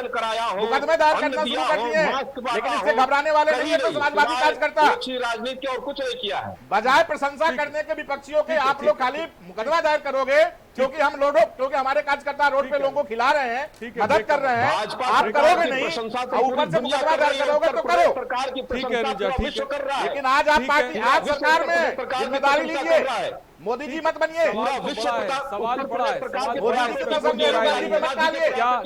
मुकदमे दायर करना शुरू कर दिए हैं। लेकिन इससे घबराने वाले नहीं है तो समाजवादी कार्यकर्ता। राजनीति और कुछ नहीं किया है। बजाय प्रशंसा करने के विपक्षियों के आप लोग खाली मुकदमा दायर करोगे, क्योंकि हमारे कार्यकर्ता रोड पे लोगों को खिला रहे हैं, मदद कर रहे हैं। आप करोगे नहीं, ऊपर से मुकदमा दायर करोगे तो करो। ठीक है अनुजा, ठीक है। लेकिन आज आप पार्टी, आज सरकार में जिम्मेदारी लीजिए। मोदी जी मत बनिए। सवाल बड़ा है।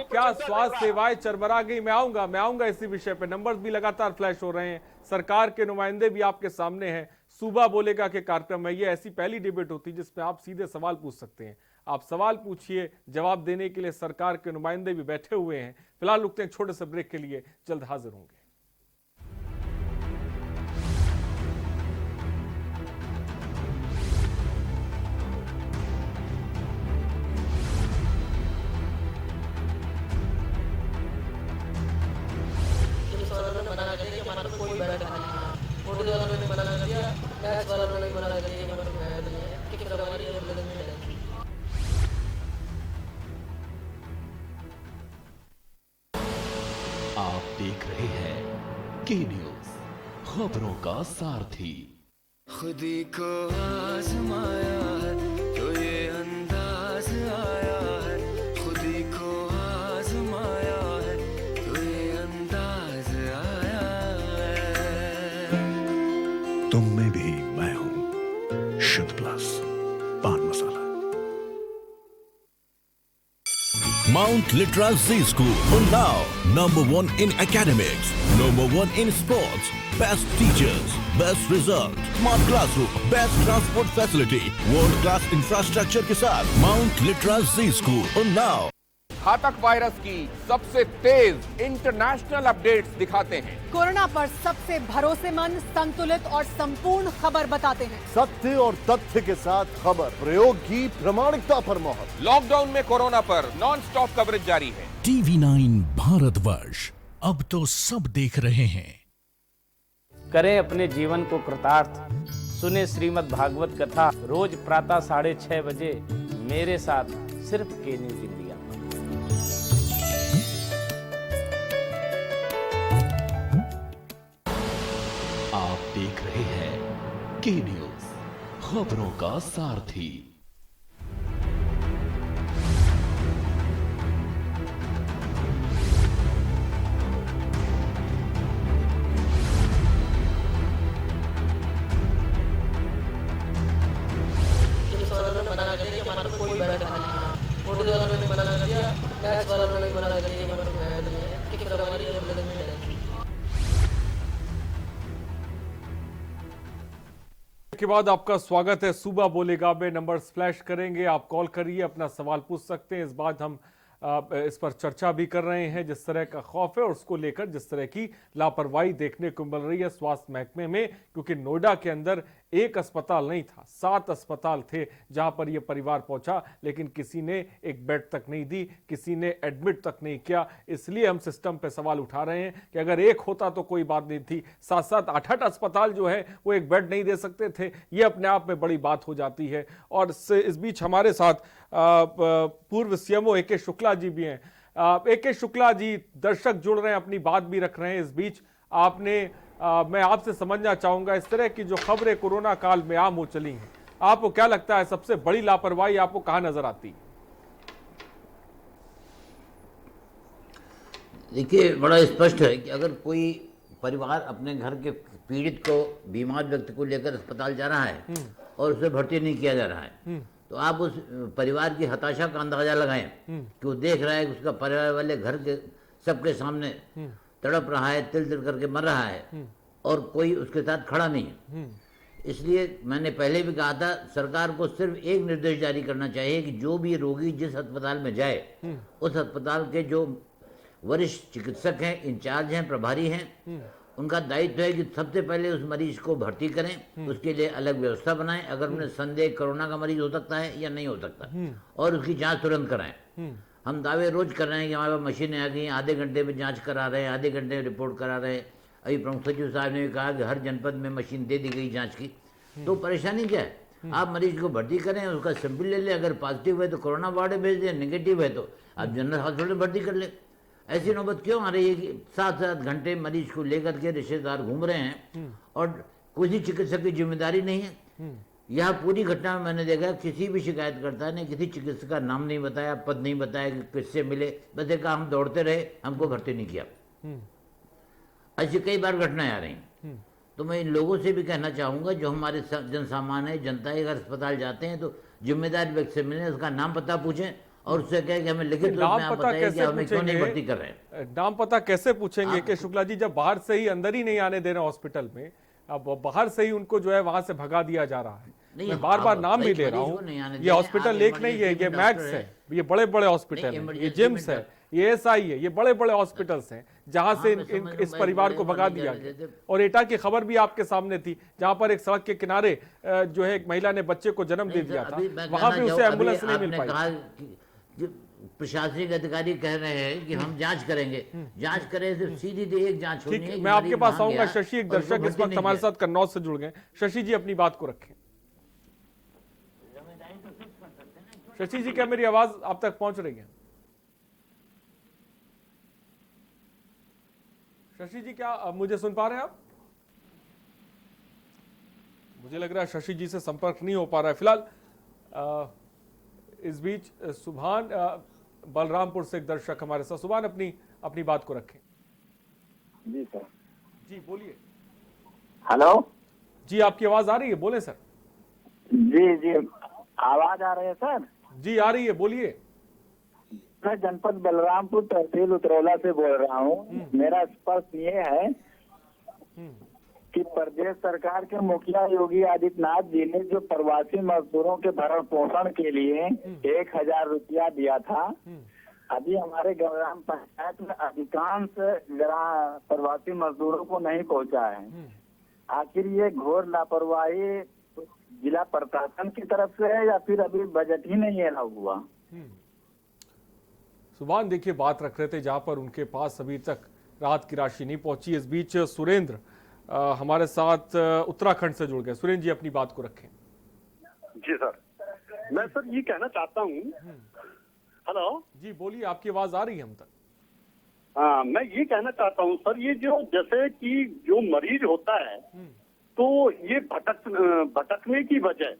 क्या स्वास्थ्य सेवाएं चरमरा गई? मैं आऊंगा इसी विषय पे। नंबर्स भी लगातार फ्लैश हो रहे हैं, सरकार के नुमाइंदे भी आपके सामने हैं। सूबा बोलेगा के कार्यक्रम में ये ऐसी पहली डिबेट होती है जिसमें आप सीधे सवाल पूछ सकते हैं। आप सवाल पूछिए, जवाब देने के लिए सरकार के नुमाइंदे भी बैठे हुए हैं। फिलहाल रुकते हैं छोटे से ब्रेक के लिए, जल्द हाजिर होंगे। कोई बैठा नहीं है, मोदी वालों ने मना कर दिया, टैक्स वालों ने मना कर दिया कि हमारे को बैठा नहीं है, कि हमारी एम्बुलेंस में जाएगी। आप देख रहे हैं के न्यूज, खबरों का सारथी। खुदी को आजमाया है तो ये अंदाज आया है, खुदी को आजमाया है तो ये अंदाज आया है। तुम में भी मैं हूं, शुद्ध प्लस पान मसाला। Mount Litra Z School, Unnao, #1 in academics, #1 in sports, best teachers, best result, smart classroom, best transport facility, world class infrastructure के साथ Mount Litra Z School, Unnao। घातक वायरस की सबसे तेज इंटरनेशनल अपडेट्स दिखाते हैं, कोरोना पर सबसे भरोसेमंद, संतुलित और संपूर्ण खबर बताते हैं, सत्य और तथ्य के साथ खबर, प्रयोग की प्रामाणिकता पर मोहर। लॉकडाउन में कोरोना पर नॉन स्टॉप कवरेज जारी है। TV9 भारतवर्ष, अब तो सब देख रहे हैं। करें अपने जीवन को कृतार्थ, सुने श्रीमद् भागवत कथा रोज प्रातः 6:30 बजे मेरे साथ सिर्फ के न्यूज इंडिया। आप देख रहे हैं के न्यूज, खबरों का सारथी। टैक्स वालों ने मना कर दिया कि हमारे को ऐड नहीं है, कि फिर हमारी एम्बुलेंस में जाएगी। के बाद आपका स्वागत है। सुबह बोलेगा में नंबर्स फ्लैश करेंगे, आप कॉल करिए, अपना सवाल पूछ सकते हैं। इस बात हम इस पर चर्चा भी कर रहे हैं, जिस तरह का खौफ है और उसको लेकर जिस तरह की लापरवाही देखने को मिल रही है स्वास्थ्य महकमे में, क्योंकि नोएडा के अंदर एक अस्पताल नहीं था, 7 अस्पताल थे जहां पर यह परिवार पहुंचा, लेकिन किसी ने एक बेड तक नहीं दी, किसी ने एडमिट तक नहीं किया। इसलिए हम सिस्टम पे सवाल उठा रहे हैं कि अगर एक होता तो कोई बात नहीं थी, 7-7, 8-8 अस्पताल जो है वो एक बेड नहीं दे सकते थे, ये अपने आप में बड़ी बात हो जाती है। और इस बीच हमारे साथ पूर्व सीएमओ ए.के. शुक्ला जी भी हैं। ए.के. शुक्ला जी, दर्शक जुड़ रहे हैं, अपनी बात भी रख रहे हैं। इस बीच मैं आपसे समझना चाहूंगा, इस तरह की जो खबरें कोरोना काल में आम हो चली हैं, आपको क्या लगता है सबसे बड़ी लापरवाही आपको कहां नजर आती है? देखिए, बड़ा स्पष्ट है कि अगर कोई परिवार अपने घर के पीड़ित को, बीमार व्यक्ति को लेकर अस्पताल जा रहा है और उसे भर्ती नहीं किया जा रहा है, तो आप उस परिवार की हताशा का अंदाजा लगाएं कि वो देख रहा है कि उसका परिवार वाले घर के सबके सामने तड़प रहा है, तिल तिल करके मर रहा है और कोई उसके साथ खड़ा नहीं है। इसलिए मैंने पहले भी कहा था, सरकार को सिर्फ एक निर्देश जारी करना चाहिए कि जो भी रोगी जिस अस्पताल में जाए, उस अस्पताल के जो वरिष्ठ चिकित्सक हैं, इंचार्ज हैं, प्रभारी हैं, उनका दायित्व है कि सबसे पहले उस मरीज को भर्ती करें, उसके लिए अलग व्यवस्था बनाएं, अगर उन्हें संदेह कोरोना का मरीज हो सकता है या नहीं हो सकता, और उसकी जांच तुरंत कराएं। हम दावे रोज कर रहे हैं कि हमारे पास मशीनें आ गई, आधे घंटे में जांच करा रहे हैं, आधे घंटे में रिपोर्ट करा रहे हैं। अभी प्रमुख सचिव साहब ने भी कहा कि हर जनपद में मशीन दे दी गई जांच की। तो परेशानी क्या है? आप मरीज को भर्ती करें, उसका सैंपल ले लें, अगर पॉजिटिव है तो कोरोना वार्ड में भेज दें, नेगेटिव है तो आप जनरल हॉस्पिटल में भर्ती कर लें। ऐसी नौबत क्यों आ रही है कि 7-7 घंटे मरीज को लेकर के रिश्तेदार घूम रहे हैं और किसी चिकित्सक की जिम्मेदारी नहीं है? यह पूरी घटना में मैंने देखा, किसी भी शिकायतकर्ता ने किसी चिकित्सक का नाम नहीं बताया, पद नहीं बताया कि किससे मिले, बस कहा हम दौड़ते रहे, हमको भर्ती नहीं किया। ऐसी कई बार घटनाएं आ रही हैं। तो मैं इन लोगों से भी कहना चाहूंगा, जो हमारे जन सामान्य जनता अगर अस्पताल जाते हैं तो जिम्मेदार व्यक्ति से मिलें, उसका नाम पता पूछें और उससे कहें कि हमें लिखित रूप में आप बताइए कि हमें क्यों नहीं भर्ती कर रहे हैं। नाम पता कैसे पूछेंगे कि शुक्ला जी, जब बाहर से ही अंदर ही नहीं आने दे रहे हॉस्पिटल में, अब बाहर से ही उनको जो है वहां से भगा दिया जा रहा है। मैं बार बार नाम भी ले रहा हूँ, ये हॉस्पिटल एक नहीं है, ये मैक्स है, ये बड़े बड़े हॉस्पिटल है, ये जिम्स है, ये एसआई है, ये बड़े बड़े हॉस्पिटल्स हैं जहां से इस परिवार को भगा दिया गया। और एटा की खबर भी आपके सामने थी, जहां पर एक सड़क के किनारे जो है एक महिला ने बच्चे को जन्म दे दिया था, वहां भी उसे एम्बुलेंस नहीं मिल पाई। प्रशासनिक अधिकारी कह रहे हैं कि हम जांच करेंगे, जांच करें, सिर्फ सीधी एक जांच होनी है। मैं आपके पास आऊंगा। शशि, एक दर्शक इस वक्त हमारे साथ कन्नौज से जुड़ गए। शशि जी, अपनी बात को रखें। शशि जी, क्या मेरी आवाज आप तक पहुंच रही है? शशि जी, क्या मुझे सुन पा रहे हैं आप? मुझे लग रहा है शशि जी से संपर्क नहीं हो पा रहा है फिलहाल। इस बीच सुभान बलरामपुर से एक दर्शक हमारे साथ। सुभान, अपनी बात को रखें। जी सर। जी बोलिए। हेलो जी, आपकी आवाज आ रही है, बोले सर। जी जी, आवाज आ रही है सर? जी आ रही है, बोलिए। मैं जनपद बलरामपुर तहसील उतरौला से बोल रहा हूँ। मेरा स्पष्ट ये है कि प्रदेश सरकार के मुखिया योगी आदित्यनाथ जी ने जो प्रवासी मजदूरों के भरण पोषण के लिए 1000 रुपया दिया था, अभी हमारे ग्राम पंचायत में अधिकांश प्रवासी मजदूरों को नहीं पहुंचा है। आखिर ये घोर लापरवाही जिला प्रशासन की तरफ से है या फिर अभी बजट ही नहीं है हुआ? सुभान, देखिए, बात रख रहे थे जहां पर उनके पास अभी तक राहत की राशि नहीं पहुंची। इस बीच सुरेंद्र हमारे साथ उत्तराखंड से जुड़ गए। सुरेंद्र जी, अपनी बात को रखें। जी सर, मैं सर ये कहना चाहता हूँ। हेलो जी, बोलिए, आपकी आवाज आ रही है हम तक। हाँ, मैं ये कहना चाहता हूँ सर, ये जो जैसे कि जो मरीज होता है तो ये भटकने की वजह,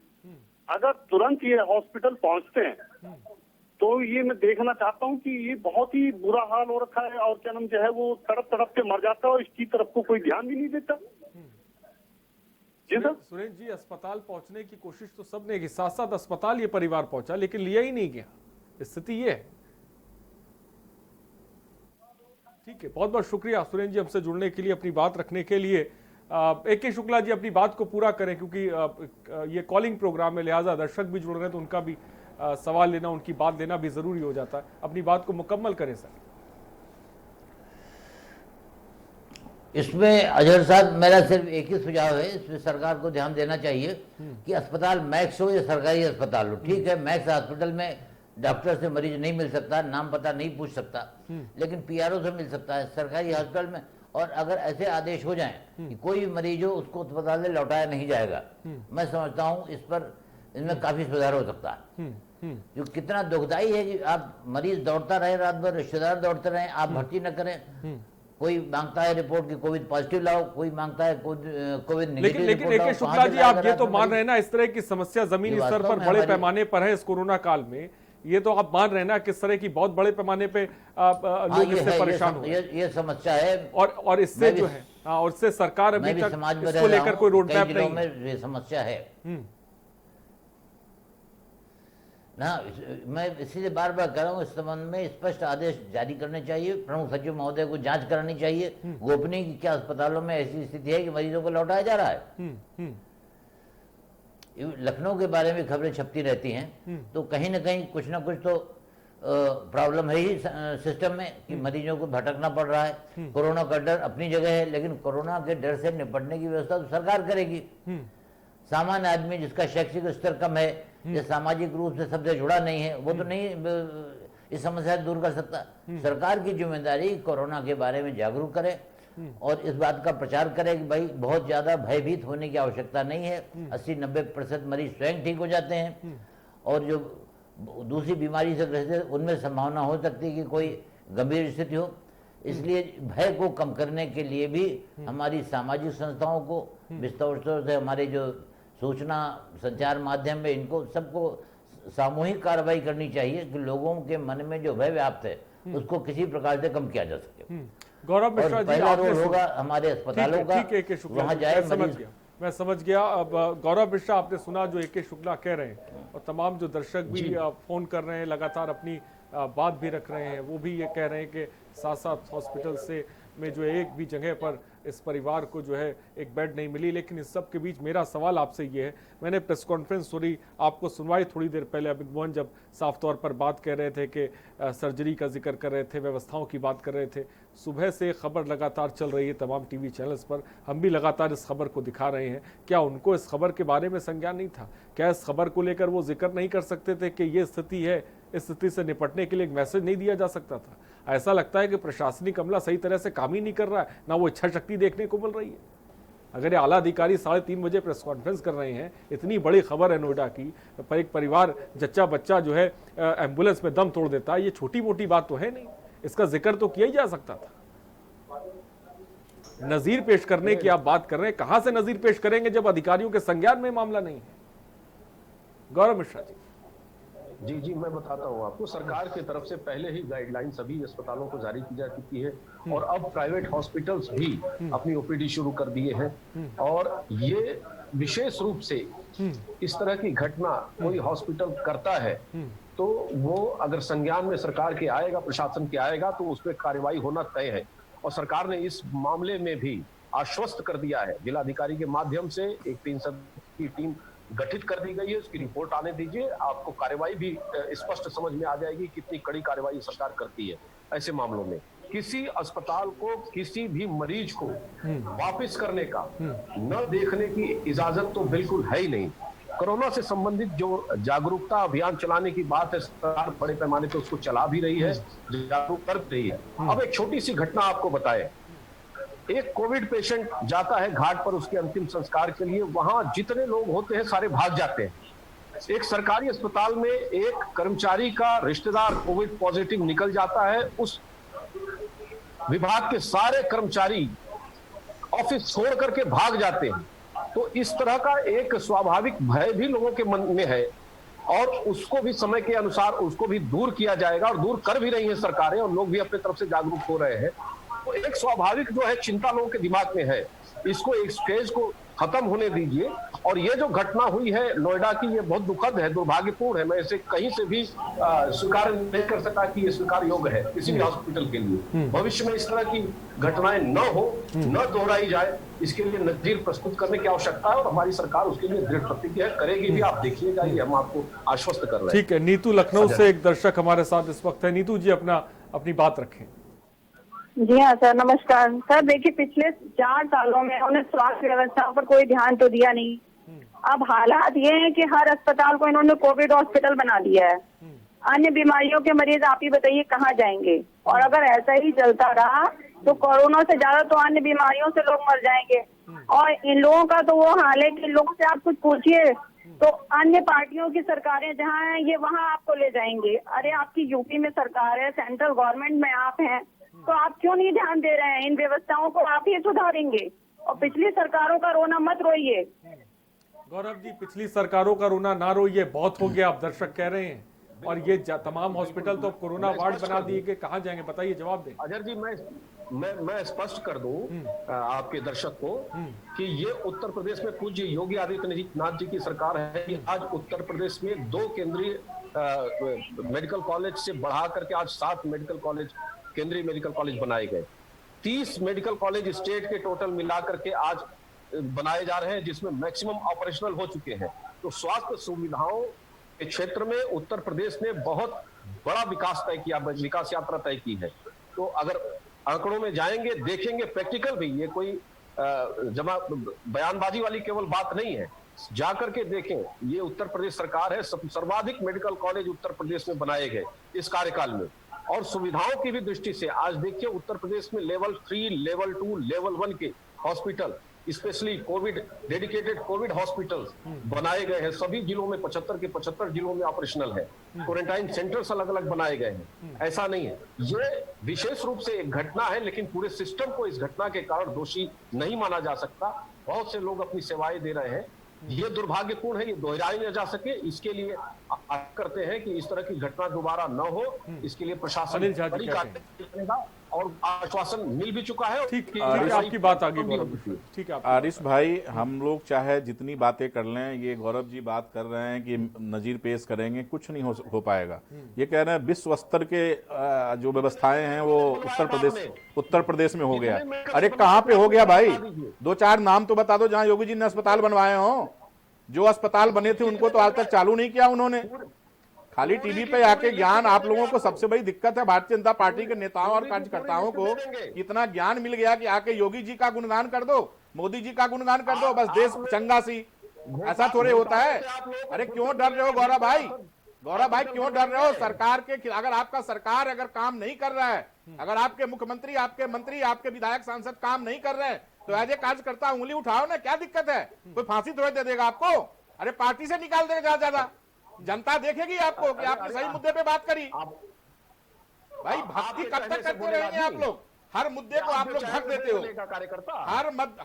अगर तुरंत ये हॉस्पिटल पहुँचते हैं तो ये मैं देखना चाहता हूँ कि ये बहुत ही बुरा हाल हो रखा है और क्या नाम जो है वो तड़प तड़प के मर जाता है और इसकी तरफ को कोई ध्यान भी नहीं देता। जी सर। सुरेंद्र जी, अस्पताल पहुंचने की कोशिश तो सबने की, 7-7 अस्पताल ये परिवार पहुंचा, लेकिन लिया ही नहीं गया। स्थिति ये है। ठीक है, बहुत बहुत शुक्रिया सुरेंद्र जी हमसे जुड़ने के लिए, अपनी बात रखने के लिए। AK शुक्ला जी अपनी बात को पूरा करें, क्योंकि ये कॉलिंग प्रोग्राम है, लिहाजा दर्शक भी जुड़ रहे हैं तो उनका भी सवाल लेना, उनकी बात लेना भी जरूरी हो जाता है। अपनी बात को मुकम्मल करें सर। इसमें अजहर साहब मेरा सिर्फ एक ही सुझाव है, इसमें सरकार को ध्यान देना चाहिए कि अस्पताल मैक्स हो या सरकारी अस्पताल हो। ठीक है, मैक्स हॉस्पिटल में डॉक्टर से मरीज नहीं मिल सकता, नाम पता नहीं पूछ सकता, लेकिन PRO से मिल सकता है सरकारी हॉस्पिटल में। और अगर ऐसे आदेश हो जाएं कि कोई भी मरीज हो उसको अस्पताल में लौटाया नहीं जाएगा, मैं समझता हूँ इसमें काफी सुधार हो सकता है। जो कितना दुखदाई है कि आप मरीज दौड़ता रहे रात भर, रिश्तेदार दौड़ते रहे, आप भर्ती न करें। कोई मांगता है रिपोर्ट कि कोविड पॉजिटिव लाओ, कोई मांगता है कोविड नेगेटिव। लेकिन AK शुक्ला जी आप ये तो मान रहे हैं ना, इस तरह की समस्या जमीनी स्तर पर बड़े पैमाने पर है इस कोरोना काल में, ये तो आप मान रहे हैं ना किस तरह की बहुत बड़े पैमाने पे लोग इससे परेशान हो। ये समस्या है और इससे जो है और इससे सरकार अभी तक इसको लेकर कोई रोड मैप नहीं, ये समस्या है ना। मैं इसीलिए बार बार कह रहा हूँ, इस संबंध में स्पष्ट आदेश जारी करने चाहिए। प्रमुख सचिव महोदय को जांच करानी चाहिए गोपनीय की क्या अस्पतालों में ऐसी स्थिति है कि मरीजों को लौटाया जा रहा है। लखनऊ के बारे में खबरें छपती रहती हैं, तो कहीं ना कहीं कुछ ना कुछ तो प्रॉब्लम है ही सिस्टम में कि मरीजों को भटकना पड़ रहा है। कोरोना का डर अपनी जगह है, लेकिन कोरोना के डर से निपटने की व्यवस्था तो सरकार करेगी। सामान्य आदमी जिसका शैक्षिक स्तर कम है या सामाजिक रूप से सबसे जुड़ा नहीं है, वो तो नहीं इस समस्या से दूर कर सकता। सरकार की जिम्मेदारी कोरोना के बारे में जागरूक करे और इस बात का प्रचार करे कि भाई बहुत ज्यादा भयभीत होने की आवश्यकता नहीं है। 80-90% मरीज स्वयं ठीक हो जाते हैं और जो दूसरी बीमारी से ग्रसित है उनमें संभावना हो सकती है कि कोई गंभीर स्थिति हो। इसलिए भय को कम करने के लिए भी हमारी सामाजिक संस्थाओं को, विस्तार से हमारे जो सूचना संचार माध्यम में, इनको सबको सामूहिक कार्रवाई करनी चाहिए कि लोगों के मन में जो भय व्याप्त है उसको किसी प्रकार से कम किया जा सके। गौरव मिश्रा जी, पहला रोल होगा हमारे अस्पतालों का, वहाँ जाए मैं समझ गया। अब गौरव मिश्रा आपने सुना जो AK शुक्ला कह रहे हैं, और तमाम जो दर्शक भी फोन कर रहे हैं, लगातार अपनी बात भी रख रहे हैं, वो भी ये कह रहे हैं कि साथ हॉस्पिटल से में जो एक भी जगह पर इस परिवार को जो है एक बेड नहीं मिली। लेकिन इस सब के बीच मेरा सवाल आपसे ये है, मैंने प्रेस कॉन्फ्रेंस आपको सुनवाई थोड़ी देर पहले अमित मोहन जब साफ तौर पर बात कर रहे थे कि सर्जरी का जिक्र कर रहे थे, व्यवस्थाओं की बात कर रहे थे, सुबह से खबर लगातार चल रही है तमाम TV चैनल्स पर, हम भी लगातार इस खबर को दिखा रहे हैं। क्या उनको इस खबर के बारे में संज्ञान नहीं था? क्या इस खबर को लेकर वो जिक्र नहीं कर सकते थे कि ये स्थिति है, इस स्थिति से निपटने के लिए एक मैसेज नहीं दिया जा सकता था? ऐसा लगता है कि प्रशासनिक अमला सही तरह से काम ही नहीं कर रहा है, ना वो इच्छा शक्ति देखने को मिल रही है। अगर ये आला अधिकारी 3:30 बजे प्रेस कॉन्फ्रेंस कर रहे हैं, इतनी बड़ी खबर है नोएडा की, पर एक परिवार जच्चा बच्चा जो है एम्बुलेंस में दम तोड़ देता है, ये छोटी मोटी बात तो है नहीं, इसका जिक्र तो किया ही जा सकता था। नजीर पेश करने की आप बात कर रहे हैं, कहां से नजीर पेश करेंगे जब अधिकारियों के संज्ञान में मामला नहीं है? गौरव मिश्रा जी। जी मैं बताता हूँ आपको, सरकार की तरफ से पहले ही गाइडलाइन सभी अस्पतालों को जारी की जा चुकी है और अब प्राइवेट हॉस्पिटल्स भी अपनी OPD शुरू कर दिए हैं। और ये विशेष रूप से इस तरह की घटना कोई हॉस्पिटल करता है तो वो अगर संज्ञान में सरकार के आएगा, प्रशासन के आएगा, तो उस पर कार्रवाई होना तय है। और सरकार ने इस मामले में भी आश्वस्त कर दिया है, जिलाधिकारी के माध्यम से एक 3 सदस्यीय की टीम गठित कर दी गई है, उसकी रिपोर्ट आने दीजिए, आपको कार्रवाई भी स्पष्ट समझ में आ जाएगी कितनी कड़ी कार्रवाई सरकार करती है ऐसे मामलों में। किसी अस्पताल को किसी भी मरीज को वापस करने का न देखने की इजाजत तो बिल्कुल है ही नहीं। कोरोना से संबंधित जो जागरूकता अभियान चलाने की बात है, सरकार बड़े पैमाने पे उसको चला भी रही है, जागरूक कर रही है। अब एक छोटी सी घटना आपको बताए, एक कोविड पेशेंट जाता है घाट पर उसके अंतिम संस्कार के लिए, वहां जितने लोग होते हैं सारे भाग जाते हैं। एक सरकारी अस्पताल में एक कर्मचारी का रिश्तेदार कोविड पॉजिटिव निकल जाता है, उस विभाग के सारे कर्मचारी ऑफिस छोड़ करके भाग जाते हैं। तो इस तरह का एक स्वाभाविक भय भी लोगों के मन में है और उसको भी समय के अनुसार उसको भी दूर किया जाएगा और दूर कर भी रही है सरकारें और लोग भी अपने तरफ से जागरूक हो रहे हैं। तो एक स्वाभाविक जो है चिंता लोगों के दिमाग में है, इसको एक स्टेज को खत्म होने दीजिए। और ये जो घटना हुई है नोएडा की, ये बहुत दुखद है, दुर्भाग्यपूर्ण है। मैं इसे कहीं से भी स्वीकार नहीं कर सका कि ये स्वीकार योग्य है किसी भी हॉस्पिटल के लिए। भविष्य में इस तरह की घटनाएं न हो, न दोहराई जाए, इसके लिए नजीर प्रस्तुत करने की आवश्यकता है और हमारी सरकार उसके लिए दृढ़ प्रतिज्ञ है, करेगी भी। आप देखिएगा, ये हम आपको आश्वस्त कर रहे हैं। ठीक है, नीतू लखनऊ से एक दर्शक हमारे साथ इस वक्त है। नीतू जी अपनी बात रखें। जी हाँ सर, नमस्कार सर। देखिए, पिछले 4 सालों में उन्होंने स्वास्थ्य व्यवस्था पर कोई ध्यान तो दिया नहीं। अब हालात ये हैं कि हर अस्पताल को इन्होंने कोविड हॉस्पिटल बना दिया है। अन्य बीमारियों के मरीज आप ही बताइए कहाँ जाएंगे? और अगर ऐसा ही चलता रहा तो कोरोना से ज्यादा तो अन्य बीमारियों से लोग मर जाएंगे। और इन लोगों का तो वो हाल है कि लोगों से आप कुछ पूछिए तो अन्य पार्टियों की सरकारें जहाँ हैं ये वहाँ आपको ले जाएंगे। अरे आपकी यूपी में सरकार है, सेंट्रल गवर्नमेंट में आप हैं, तो आप क्यों नहीं ध्यान दे रहे हैं? इन व्यवस्थाओं को आप ही सुधारेंगे और पिछली सरकारों का रोना मत रोइए। गौरव जी, पिछली सरकारों का रोना ना रोइए, बहुत हो गया, आप दर्शक कह रहे हैं। और ये तमाम हॉस्पिटल तो कोरोना वार्ड बना दिए कि कहाँ जाएंगे? बताइए, जवाब दें। अजहर जी, मैं स्पष्ट कर दूं आपके दर्शक को कि ये उत्तर प्रदेश में पूज्य योगी आदित्यनाथ जी की सरकार है कि आज उत्तर प्रदेश में 2 केंद्रीय मेडिकल कॉलेज से बढ़ा करके आज 7 मेडिकल कॉलेज, केंद्रीय मेडिकल कॉलेज बनाए गए। 30 मेडिकल कॉलेज स्टेट के टोटल मिला करके आज बनाए जा रहे हैं, जिसमें मैक्सिमम ऑपरेशनल हो चुके हैं। तो स्वास्थ्य सुविधाओं के क्षेत्र में उत्तर प्रदेश ने बहुत बड़ा विकास तय किया, विकास यात्रा तय की है। तो अगर आंकड़ों में जाएंगे, देखेंगे, प्रैक्टिकल भी, ये कोई बयानबाजी वाली केवल बात नहीं है, जाकर के देखें। ये उत्तर प्रदेश सरकार है, सर्वाधिक मेडिकल कॉलेज उत्तर प्रदेश में बनाए गए इस कार्यकाल में। और सुविधाओं की भी दृष्टि से आज देखिए उत्तर प्रदेश में लेवल 3, लेवल 2, लेवल 1 के hospital, specially Covid dedicated Covid hospitals बनाए गए हैं। सभी जिलों में 75 के 75 जिलों में ऑपरेशनल है। क्वारंटाइन सेंटर्स अलग अलग बनाए गए हैं। ऐसा नहीं है, ये विशेष रूप से एक घटना है, लेकिन पूरे सिस्टम को इस घटना के कारण दोषी नहीं माना जा सकता। बहुत से लोग अपनी सेवाएं दे रहे हैं, ये दुर्भाग्यपूर्ण है, ये दोहराई न जा सके। इसके लिए करते हैं कि इस तरह की घटना दोबारा न हो, इसके लिए प्रशासन बड़ी कार्रवाई करेगा और आश्वासन मिल भी चुका है। ठीक है, आपकी बात आगे गौरव। ठीक है आरिश भाई, हम लोग चाहे जितनी बातें कर लें, ये गौरव जी बात कर रहे हैं कि नजीर पेश करेंगे, कुछ नहीं हो पाएगा। ये कह रहे हैं विश्व स्तर के जो व्यवस्थाएं हैं वो उत्तर प्रदेश में हो गया। अरे कहाँ पे हो गया भाई? 2-4 नाम तो बता दो जहाँ योगी जी ने अस्पताल बनवाए हो। जो अस्पताल बने थे उनको तो आज तक चालू नहीं किया उन्होंने। खाली टीवी पे आके ज्ञान, आप लोगों को सबसे बड़ी दिक्कत है भारतीय जनता पार्टी के नेताओं और कार्यकर्ताओं को, इतना ज्ञान मिल गया कि आके योगी जी का गुणगान कर दो, मोदी जी का गुणगान कर दो, बस देश चंगा सी। ऐसा थोड़े होता है। अरे क्यों डर रहे हो गौरव भाई? गौरव भाई क्यों डर रहे हो सरकार के? अगर आपका सरकार अगर काम नहीं कर रहा है, अगर आपके मुख्यमंत्री, आपके मंत्री, आपके विधायक सांसद काम नहीं कर रहे हैं, तो एज ए कार्यकर्ता उंगली उठाओ ना, क्या दिक्कत है? कोई फांसी थोड़े दे देगा आपको? अरे पार्टी से निकाल देगा ज्यादा, जनता देखेगी आपको कि आपने सही मुद्दे पे बात करी। भाई भक्ति कब तक करते रहेंगे आप लोग? हर मुद्दे को आप लोग ढक देते हो,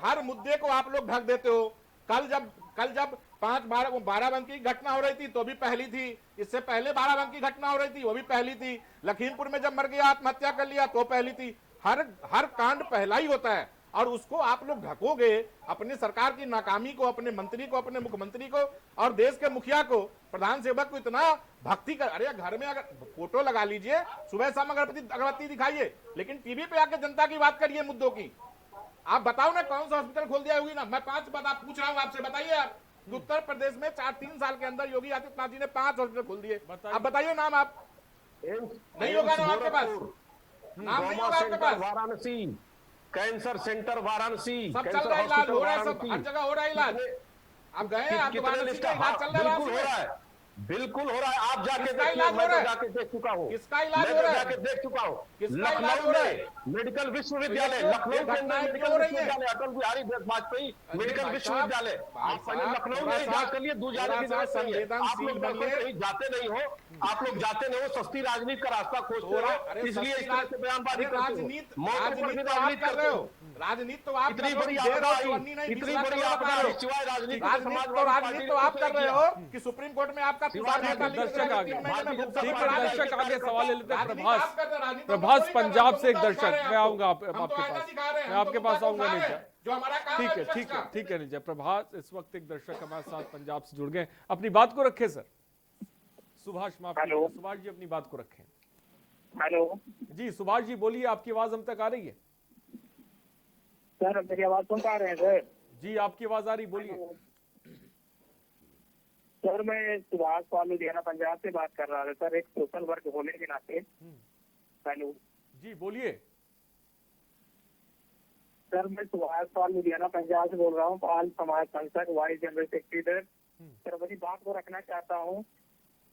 हर मुद्दे को आप लोग ढक देते हो। कल जब 5 बाराबंकी की घटना हो रही थी तो भी पहली थी, इससे पहले बाराबंकी की घटना हो रही थी वो भी पहली थी, लखीमपुर में जब मर गया आत्महत्या कर लिया तो पहली थी। हर कांड पहला ही होता है और उसको आप लोग ढकोगे अपनी सरकार की नाकामी को, अपने मंत्री को, अपने मुख्यमंत्री को और देश के मुखिया को, प्रधान सेवक को इतना भक्ति कर। अरे घर में अगर फोटो लगा लीजिए, सुबह शाम अगरबत्ती दिखाइए, लेकिन टीवी पे आके जनता की बात करिए, मुद्दों की। आप बताओ ना कौन सा हॉस्पिटल खोल दिया होगी ना? मैं 5 बात आप पूछ रहा हूँ आपसे, बताइए आप। उत्तर प्रदेश में 3 साल के अंदर योगी आदित्यनाथ जी ने 5 हॉस्पिटल खोल दिए। आप बताइए नाम। आप नहीं होगा ना आपके पास? नाम नहीं होगा आपके पास? वाराणसी कैंसर सेंटर, वाराणसी सब चल रहा है, इलाज हो रहा है, सब हर जगह हो रहा है इलाज। आप गए हैं? आपके वाराणसी का इलाज चल रहा है? बिल्कुल हो रहा है। आप जाके जाके देख चुका हूँ। किसका इलाज हो रहा है? जाके देख चुका हूँ। लखनऊ में मेडिकल विश्वविद्यालय, लखनऊ के अंदर मेडिकल विश्वविद्यालय, अटल बिहारी वाजपेयी मेडिकल विश्वविद्यालय। आप पहले लखनऊ में जांच कर लिए, दूर जाने की जरूरत नहीं है। आप लोग कहीं जाते नहीं हो, आप लोग जाते नहीं हो, सस्ती राजनीति का रास्ता खोजते हो, इसलिए इस तरह से बयानबाजी करते हो। राजनीति कर रहे हो, राजनीति तो आप इतनी बड़ी आपदा, इतनी बड़ी आपदा सिवाय राजनीति तो आप कर रहे हो कि सुप्रीम कोर्ट में आपका दर्शक आगे सवाल ले लेते हैं। प्रभास पंजाब से एक दर्शक, मैं आऊंगा आपके पास, मैं आपके पास आऊंगा। नहीं जो हमारा काम ठीक है, विपक्ष ठीक है, का। ठीक है जयप्रभात। इस वक्त एक दर्शक हमारे साथ पंजाब से जुड़ गए, अपनी बात को रखें सर। सुभाष, माफ कीजिएगा, सुभाष जी अपनी बात को रखें। हेलो जी सुभाष जी बोलिए, आपकी आवाज हम तक आ रही है? सर, मेरी आवाज सुन पा रहे हैं सर? जी आपकी आवाज आ रही, बोलिए। सर, मैं सुभाष पाल लुधियाना पंजाब से बात कर रहा था सर, एक सोशल वर्क होने के नाते। हेलो जी बोलिए। सर, मैं सुभाष पाल लुधियाना पंजाब से बोल रहा हूँ, पाल समाज संसद वाइस जनरल सेक्रेटरी। सर, अपनी बात को रखना चाहता हूँ।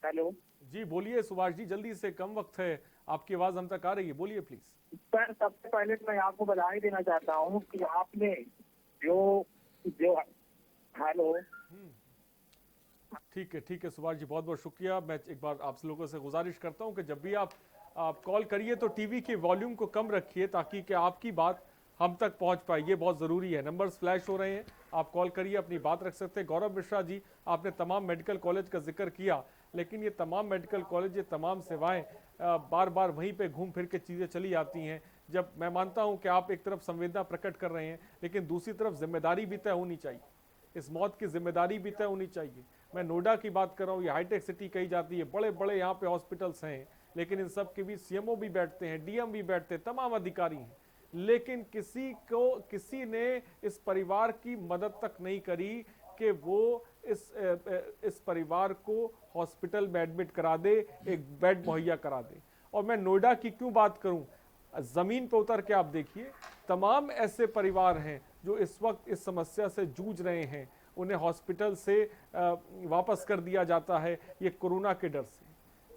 हेलो जी बोलिए सुभाष जी, जल्दी से, कम वक्त है, आपकी आवाज हम तक आ रही है, बोलिए प्लीज। सर, सबसे पहले मैं आपको बधाई देना चाहता हूँ कि आपने जो हेलो ठीक है सुभाष जी, बहुत बहुत शुक्रिया। मैं एक बार आप लोगों से गुजारिश करता हूं कि जब भी आप कॉल करिए तो टीवी के वॉल्यूम को कम रखिए, ताकि कि आपकी बात हम तक पहुंच पाए, ये बहुत ज़रूरी है। नंबर्स फ्लैश हो रहे हैं, आप कॉल करिए, अपनी बात रख सकते हैं। गौरव मिश्रा जी, आपने तमाम मेडिकल कॉलेज का जिक्र किया, लेकिन ये तमाम मेडिकल कॉलेज, ये तमाम सेवाएं बार बार वहीं पे घूम फिर के चीज़ें चली आती हैं। जब मैं मानता हूं कि आप एक तरफ संवेदना प्रकट कर रहे हैं, लेकिन दूसरी तरफ जिम्मेदारी भी तय होनी चाहिए, इस मौत की जिम्मेदारी भी तय होनी चाहिए। मैं नोएडा की बात कर रहा हूँ, ये हाईटेक सिटी कही जाती है, बड़े बड़े यहाँ पे हॉस्पिटल्स हैं, लेकिन इन सब के बीच सीएमओ भी बैठते हैं, डीएम भी बैठते हैं, तमाम अधिकारी हैं, लेकिन किसी ने इस परिवार की मदद तक नहीं करी कि वो इस परिवार को हॉस्पिटल में एडमिट करा दे, एक बेड मुहैया करा दे। और मैं नोएडा की क्यों बात करूं, जमीन पर उतर के आप देखिए, तमाम ऐसे परिवार हैं जो इस वक्त इस समस्या से जूझ रहे हैं, उन्हें हॉस्पिटल से वापस कर दिया जाता है ये कोरोना के डर से।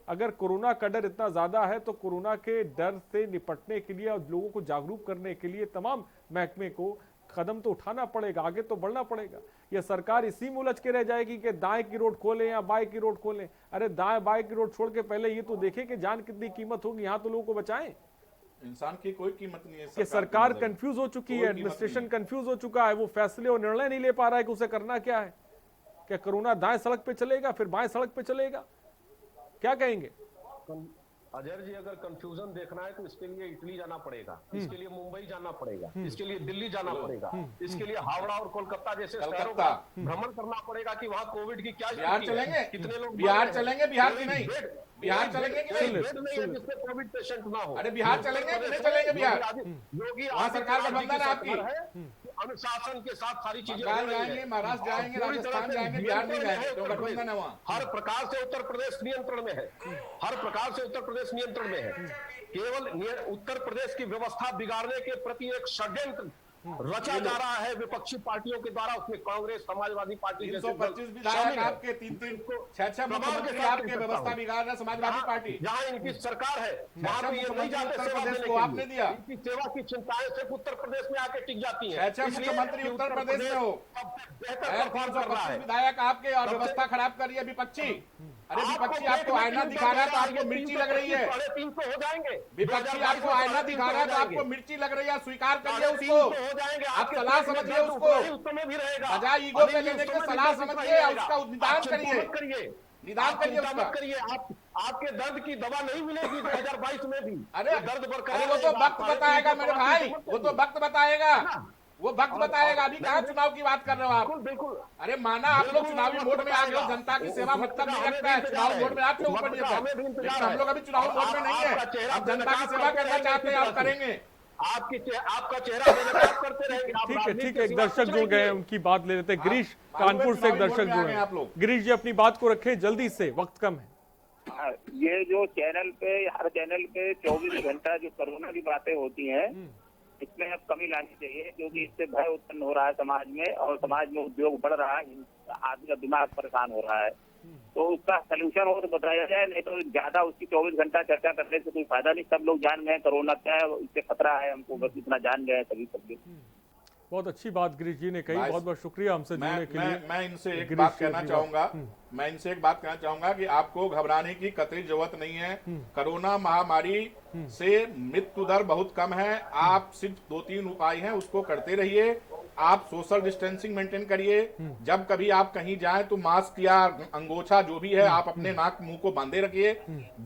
अगर कोरोना का डर इतना ज़्यादा है तो कोरोना के डर से निपटने के लिए और लोगों को जागरूक करने के लिए तमाम महकमे को कदम तो उठाना पड़ेगा, आगे तो बढ़ना पड़ेगा। यह सरकार इसी में उलझ के रह जाएगी कि दाएं की रोड खोलें या बाएं की रोड खोलें। अरे दाएं बाएं की रोड छोड़ के पहले ये तो देखें कि जान कितनी कीमत होगी, यहाँ तो लोगों को बचाएं। इंसान की कोई कीमत नहीं है। कि सरकार कंफ्यूज हो चुकी है, एडमिनिस्ट्रेशन कंफ्यूज हो चुका है, वो फैसले और निर्णय नहीं ले पा रहा है कि उसे करना क्या है। क्या कोरोना दाएं सड़क पे चलेगा, फिर बाएं सड़क पे चलेगा, क्या कहेंगे? अजय जी, अगर कंफ्यूजन देखना है तो इसके लिए इटली जाना पड़ेगा, इसके लिए मुंबई जाना पड़ेगा, इसके लिए दिल्ली जाना पड़ेगा, इसके लिए हावड़ा और कोलकाता जैसे शहरों का भ्रमण करना पड़ेगा कि वहाँ कोविड की क्या बिहार चलेंगे, कितने लोग बिहार चलेंगे, बिहार की नहीं, बिहार चलेंगे कि नहीं? बेड नहीं है जिससे कोविड पेशेंट ना हो। अरे बिहार चलेंगे कि नहीं चलेंगे? बिहार योगी वहाँ सरकार का बंधन है आपकी, अनुशासन के साथ सारी चीजें जाएंगे, महाराष्ट्र जाएंगे, राजस्थान जाएंगे, बिहार नहीं जाएंगे, तो गठबंधन है वहाँ। हर प्रकार से उत्तर प्रदेश नियंत्रण में है, हर प्रकार से उत्तर प्रदेश नियंत्रण में है। केवल उत्तर प्रदेश की व्यवस्था बिगाड़ने के प्रति एक षड्यंत्र रचा जा रहा है विपक्षी पार्टियों के द्वारा, उसमें कांग्रेस, समाजवादी पार्टी 325 विधायक आपके, 3-3 6-6 मुख्यमंत्री आपके, व्यवस्था बिगाड़ रहा समाजवादी पार्टी। जहां इनकी सरकार है वहां तो ये नहीं जाते सेवा देने को आपने दिया। इनकी सेवा की चिंताएं सिर्फ उत्तर प्रदेश में आके टिक जाती हैं। 6 मुख्यमंत्री उत्तर प्रदेश में हो, बेहतर परफॉर्म कर रहा है। विधायक आपके और व्यवस्था खराब कर रही है विपक्षी। अरे विपक्षी आपको आईना दिखा रहा है तो आपको मिर्ची लग रही है, 350 हो जाएंगे। विपक्षी आपको आईना दिखा रहा है तो आपको मिर्ची लग रही है, स्वीकार करिए उसको, आप सलाह समझिए उसको, बजाय ईगो पे लेने के सलाह समझिए, उसका निदान करिए, निदान करिए उसका। आपके दर्द की दवा नहीं मिलेगी 2022 में भी। अरे दर्द अरे वो तो वक्त बताएगा मेरे भाई, वो तो वक्त बताएगा, वो वक्त बताएगा। अभी कहाँ चुनाव की बात कर रहे हो आप? बिल्कुल। अरे माना आप लोग चुनावी मोड में आ गए, जनता की सेवा मतलब नहीं रखता है, चुनाव मोड में आपके ऊपर नहीं है। हम लोग अभी चुनाव मोड में नहीं है, हम जनता की सेवा करना चाहते हैं, आप करेंगे। आपका चेहरा करते रहेंगे। ठीक है, एक दर्शक जुड़ गए, उनकी बात ले लेते हैं। गिरीश कानपुर से एक दर्शक जुड़े हैं। गिरीश जी अपनी बात को रखें जल्दी से, वक्त कम है। ये जो चैनल पे, हर चैनल पे 24 घंटा जो कोरोना की बातें होती हैं, इसमें अब कमी लानी चाहिए, क्योंकि इससे भय उत्पन्न हो रहा है समाज में, और समाज में उद्योग बढ़ रहा है, आदमी का दिमाग परेशान हो रहा है। तो उसका सोल्यूशन हो तो बताया जाए, नहीं तो ज्यादा उसकी 24 घंटा चर्चा करने से कोई फायदा नहीं। सब लोग जान गए कोरोना क्या है, इससे खतरा है हमको, बस इतना जान गए सभी सब। बहुत अच्छी बात गिरीश जी ने कही, बहुत बहुत शुक्रिया हमसे जुड़ने के लिए। मैं इनसे एक बात कहना चाहूंगा, कि आपको घबराने की कतई जरूरत नहीं है। कोरोना महामारी से मृत्यु दर बहुत कम है। आप सिर्फ 2-3 उपाय हैं, उसको करते रहिए। आप सोशल डिस्टेंसिंग मेंटेन करिए, जब कभी आप कहीं जाएं तो मास्क या अंगोछा जो भी है आप अपने नाक मुंह को बांधे रखिए,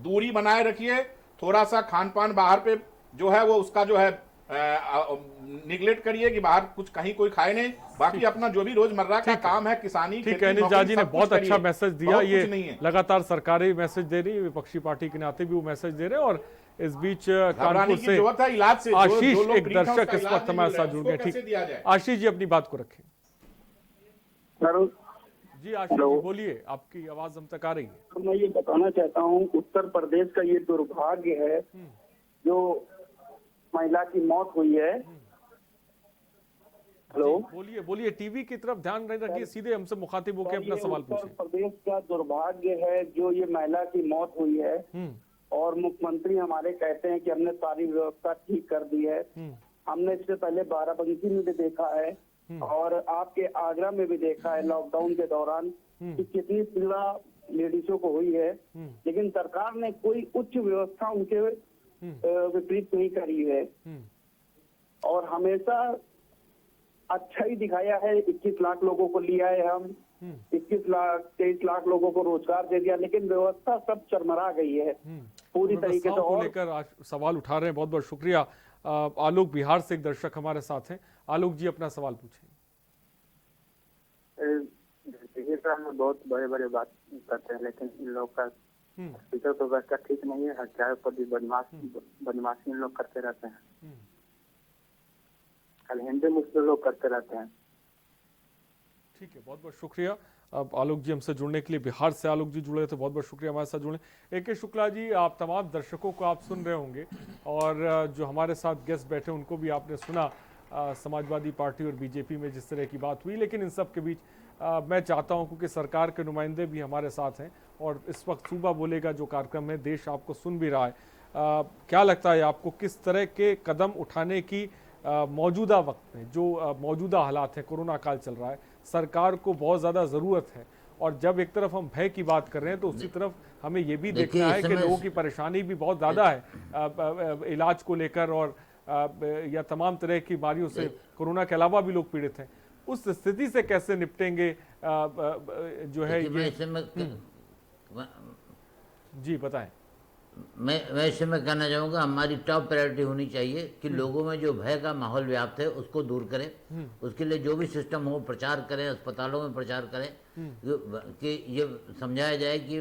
दूरी बनाए रखिए। थोड़ा सा खान पान बाहर पे जो है वो उसका जो है निगलेक्ट करिए कि बाहर कुछ कहीं कोई खाए नहीं, बाकी अपना जो भी रोजमर्रा का काम है किसानी, ठीक खेती, है, अनिल झा जी ने सब कुछ बहुत अच्छा करिए। मैसेज दिया। बहुत कुछ ये नहीं है। लगातार सरकारें मैसेज दे रही है, विपक्षी पार्टी के नाते भी वो मैसेज दे रहे हैं। और इस बीच कानपुर की से जरूरत है इलाज से, आशीष जो लोग एक ग्रीन हाउस दर्शक का इस इलाज वक्त नहीं हमारे मिल रहा साथ है, जुड़ गए। उसको कैसे दिया ठीक, जाए? आशीष जी अपनी बात को रखें। जी आशीष जी बोलिए, आपकी आवाज हम तक आ रही है। मैं ये बताना चाहता हूँ, उत्तर प्रदेश का ये दुर्भाग्य है जो महिला की मौत हुई है। हेलो, बोलिए बोलिए, टीवी की तरफ ध्यान नहीं रखिए, सीधे हमसे मुखातिब होकर अपना सवाल उत्तर पूछिए। प्रदेश का दुर्भाग्य है जो ये महिला की मौत हुई है और मुख्यमंत्री हमारे कहते हैं कि हमने सारी व्यवस्था ठीक कर दी है। हमने इससे पहले बाराबंकी में भी देखा है और आपके आगरा में भी देखा है लॉकडाउन के दौरान कि कितनी पीड़ा लेडीजों को हुई है, लेकिन सरकार ने कोई उच्च व्यवस्था उनके विपरीत नहीं करी है और हमेशा अच्छा ही दिखाया है। 21 लाख लोगों को लिया है, हम 23 लाख लोगों को रोजगार दे दिया, लेकिन व्यवस्था सब चरमरा गई है पूरी तरीके से। को और लेकर आज सवाल उठा रहे हैं, बहुत बहुत शुक्रिया। आलोक बिहार से एक दर्शक हमारे साथ हैं। आलोक जी अपना सवाल पूछें। देखिए सर, हम बहुत बड़े बड़े बात करते हैं, लेकिन इन लोग का स्पीकर तो व्यवस्था ठीक नहीं है। हत्याओं पर भी बदमाशी इन लोग करते रहते हैं। कल हिंदी मुस्लिम लोग करते रहते हैं। ठीक है, बहुत बहुत शुक्रिया। अब आलोक जी हमसे जुड़ने के लिए, बिहार से आलोक जी जुड़े थे, बहुत बहुत शुक्रिया हमारे साथ जुड़े। AK शुक्ला जी, आप तमाम दर्शकों को आप सुन रहे होंगे और जो हमारे साथ गेस्ट बैठे उनको भी आपने सुना, समाजवादी पार्टी और बीजेपी में जिस तरह की बात हुई। लेकिन इन सब के बीच मैं चाहता हूं, क्योंकि सरकार के नुमाइंदे भी हमारे साथ हैं और इस वक्त सूबा बोलेगा जो कार्यक्रम है, देश आपको सुन भी रहा है। क्या लगता है आपको, किस तरह के कदम उठाने की मौजूदा वक्त में, जो मौजूदा हालात हैं, कोरोना काल चल रहा है, सरकार को बहुत ज़्यादा ज़रूरत है? और जब एक तरफ हम भय की बात कर रहे हैं तो उसी तरफ हमें ये भी देखना है कि लोगों की परेशानी भी बहुत ज़्यादा है इलाज को लेकर, और या तमाम तरह की बीमारियों से कोरोना के अलावा भी लोग पीड़ित हैं। उस स्थिति से कैसे निपटेंगे जो है ये? जी बताएं। मैं इससे मैं कहना चाहूँगा, हमारी टॉप प्रायोरिटी होनी चाहिए कि लोगों में जो भय का माहौल व्याप्त है उसको दूर करें। उसके लिए जो भी सिस्टम हो प्रचार करें, अस्पतालों में प्रचार करें कि ये समझाया जाए कि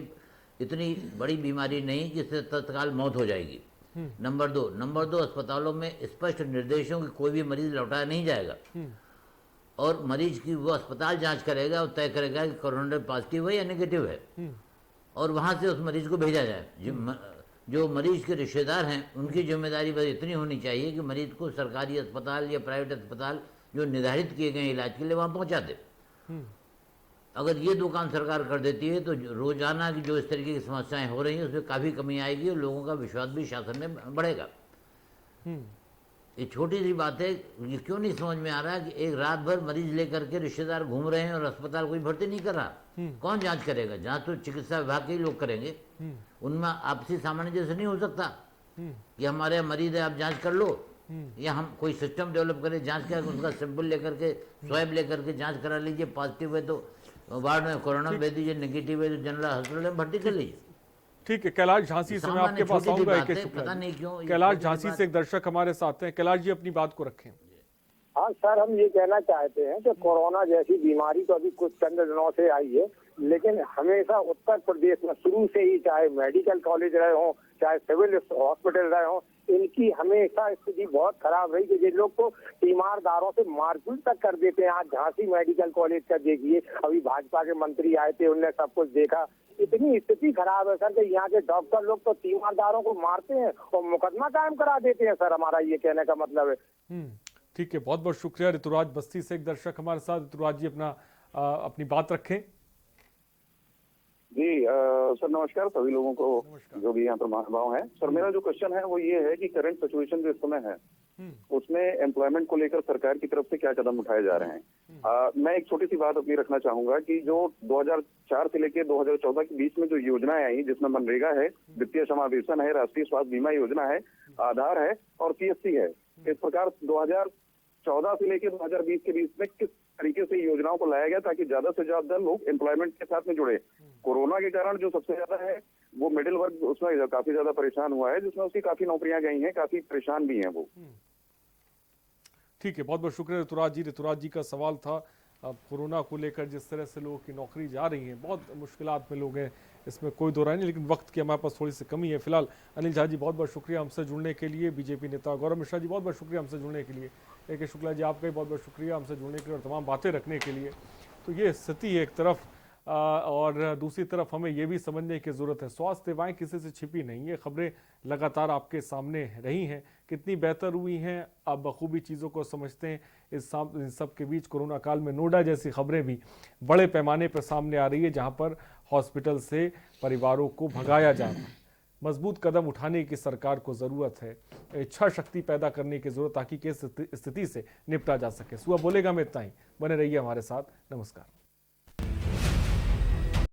इतनी बड़ी बीमारी नहीं जिससे तत्काल मौत हो जाएगी। नंबर दो, अस्पतालों में स्पष्ट निर्देशों कि कोई भी मरीज लौटाया नहीं जाएगा और मरीज की वो अस्पताल जांच करेगा और तय करेगा कि कोरोना पॉजिटिव है या नेगेटिव है और वहाँ से उस मरीज को भेजा जाए। जो मरीज के रिश्तेदार हैं उनकी जिम्मेदारी बस इतनी होनी चाहिए कि मरीज को सरकारी अस्पताल या प्राइवेट अस्पताल जो निर्धारित किए गए इलाज के लिए वहाँ पहुँचा दे। अगर ये दो काम सरकार कर देती है तो रोजाना की जो इस तरीके की समस्याएं हो रही हैं उसमें काफ़ी कमी आएगी और लोगों का विश्वास भी शासन में बढ़ेगा। ये छोटी सी बात है, ये क्यों नहीं समझ में आ रहा कि एक रात भर मरीज लेकर के रिश्तेदार घूम रहे हैं और अस्पताल कोई भर्ती नहीं कर रहा। कौन जांच करेगा? जांच तो चिकित्सा विभाग के ही लोग करेंगे। उनमें आपसी सामंजस्य नहीं हो सकता कि हमारे यहाँ मरीज है आप जांच कर लो, या हम कोई सिस्टम डेवलप करें जांच कर उनका सैंपल लेकर के स्वैब लेकर के जांच करा लीजिए, पॉजिटिव है तो वार्ड में कोरोना भेज दीजिए, नेगेटिव है तो जनरल हॉस्पिटल में भर्ती कर लीजिए। ठीक है, कैलाश झांसी से मैं आपके पास आऊंगा। पता नहीं क्यों कैलाश झांसी से एक दर्शक हमारे साथ हैं। कैलाश जी अपनी बात को रखें। हाँ सर, हम ये कहना चाहते हैं कि कोरोना जैसी बीमारी तो अभी कुछ चंद दिनों से आई है, लेकिन हमेशा उत्तर प्रदेश में शुरू से ही चाहे मेडिकल कॉलेज रहे हों चाहे सिविल हॉस्पिटल रहे हों, इनकी हमेशा स्थिति बहुत खराब रही कि जिन लोग को तीमारदारों से मारपीट तक कर देते हैं। आज झांसी मेडिकल कॉलेज का देखिए, अभी भाजपा के मंत्री आए थे, उनने सब कुछ देखा। इतनी स्थिति खराब है सर कि यहाँ के डॉक्टर लोग तो तीमारदारों को मारते हैं और मुकदमा कायम करा देते हैं। सर हमारा ये कहने का मतलब है। ठीक है, बहुत बहुत शुक्रिया। ऋतुराज बस्ती से एक दर्शक हमारे साथ। ऋतुराज जी अपनी बात रखें। जी सर नमस्कार सभी लोगों को जो भी यहाँ पर महानुभाव हैं। सर मेरा जो क्वेश्चन है वो ये है कि करंट सिचुएशन जो इस समय है उसमें एम्प्लॉयमेंट को लेकर सरकार की तरफ से क्या कदम उठाए जा रहे हैं। मैं एक छोटी सी बात अपनी रखना चाहूंगा कि जो 2004 से लेकर 2014 के बीच में जो योजनाएं आई जिसमें मनरेगा है, वित्तीय समावेशन है, राष्ट्रीय स्वास्थ्य बीमा योजना है, आधार है और CSC है, इस प्रकार 2014 से लेकर 2020 के बीच में किस तरीके से योजनाओं को लाया गया ताकि ज्यादा से ज्यादा लोग एम्प्लॉयमेंट के साथ में जुड़े। कोरोना के कारण जो सबसे ज्यादा है वो मिडिल वर्ग उसमें काफी ज्यादा परेशान हुआ है, जिसमें उसकी काफी नौकरियां गई हैं, काफी परेशान भी हैं वो। ठीक है, बहुत बहुत शुक्रिया ऋतुराज जी। ऋतुराज जी का सवाल था अब कोरोना को लेकर जिस तरह से लोगों की नौकरी जा रही है, बहुत मुश्किलात में लोग हैं, इसमें कोई दो राय नहीं, लेकिन वक्त की हमारे पास थोड़ी सी कमी है। फिलहाल अनिल झा जी बहुत बहुत शुक्रिया हमसे जुड़ने के लिए, बीजेपी नेता गौरव मिश्रा जी बहुत बहुत शुक्रिया हमसे जुड़ने के लिए, ए.के. शुक्ला जी आपका भी बहुत बहुत शुक्रिया हमसे जुड़ने के लिए और तमाम बातें रखने के लिए। तो ये स्थिति है एक तरफ, और दूसरी तरफ हमें ये भी समझने की ज़रूरत है, स्वास्थ्य सेवाएं किसी से छिपी नहीं है, खबरें लगातार आपके सामने रही हैं, कितनी बेहतर हुई हैं आप बखूबी चीज़ों को समझते हैं। इस सब के बीच कोरोना काल में नोएडा जैसी खबरें भी बड़े पैमाने पर सामने आ रही है, जहां पर हॉस्पिटल से परिवारों को भगाया जा रहा है। मजबूत कदम उठाने की सरकार को ज़रूरत है, इच्छा शक्ति पैदा करने की ज़रूरत ताकि किस स्थिति से निपटा जा सके। सुबह बोलेगा में इतना ही, बने रहिए हमारे साथ, नमस्कार।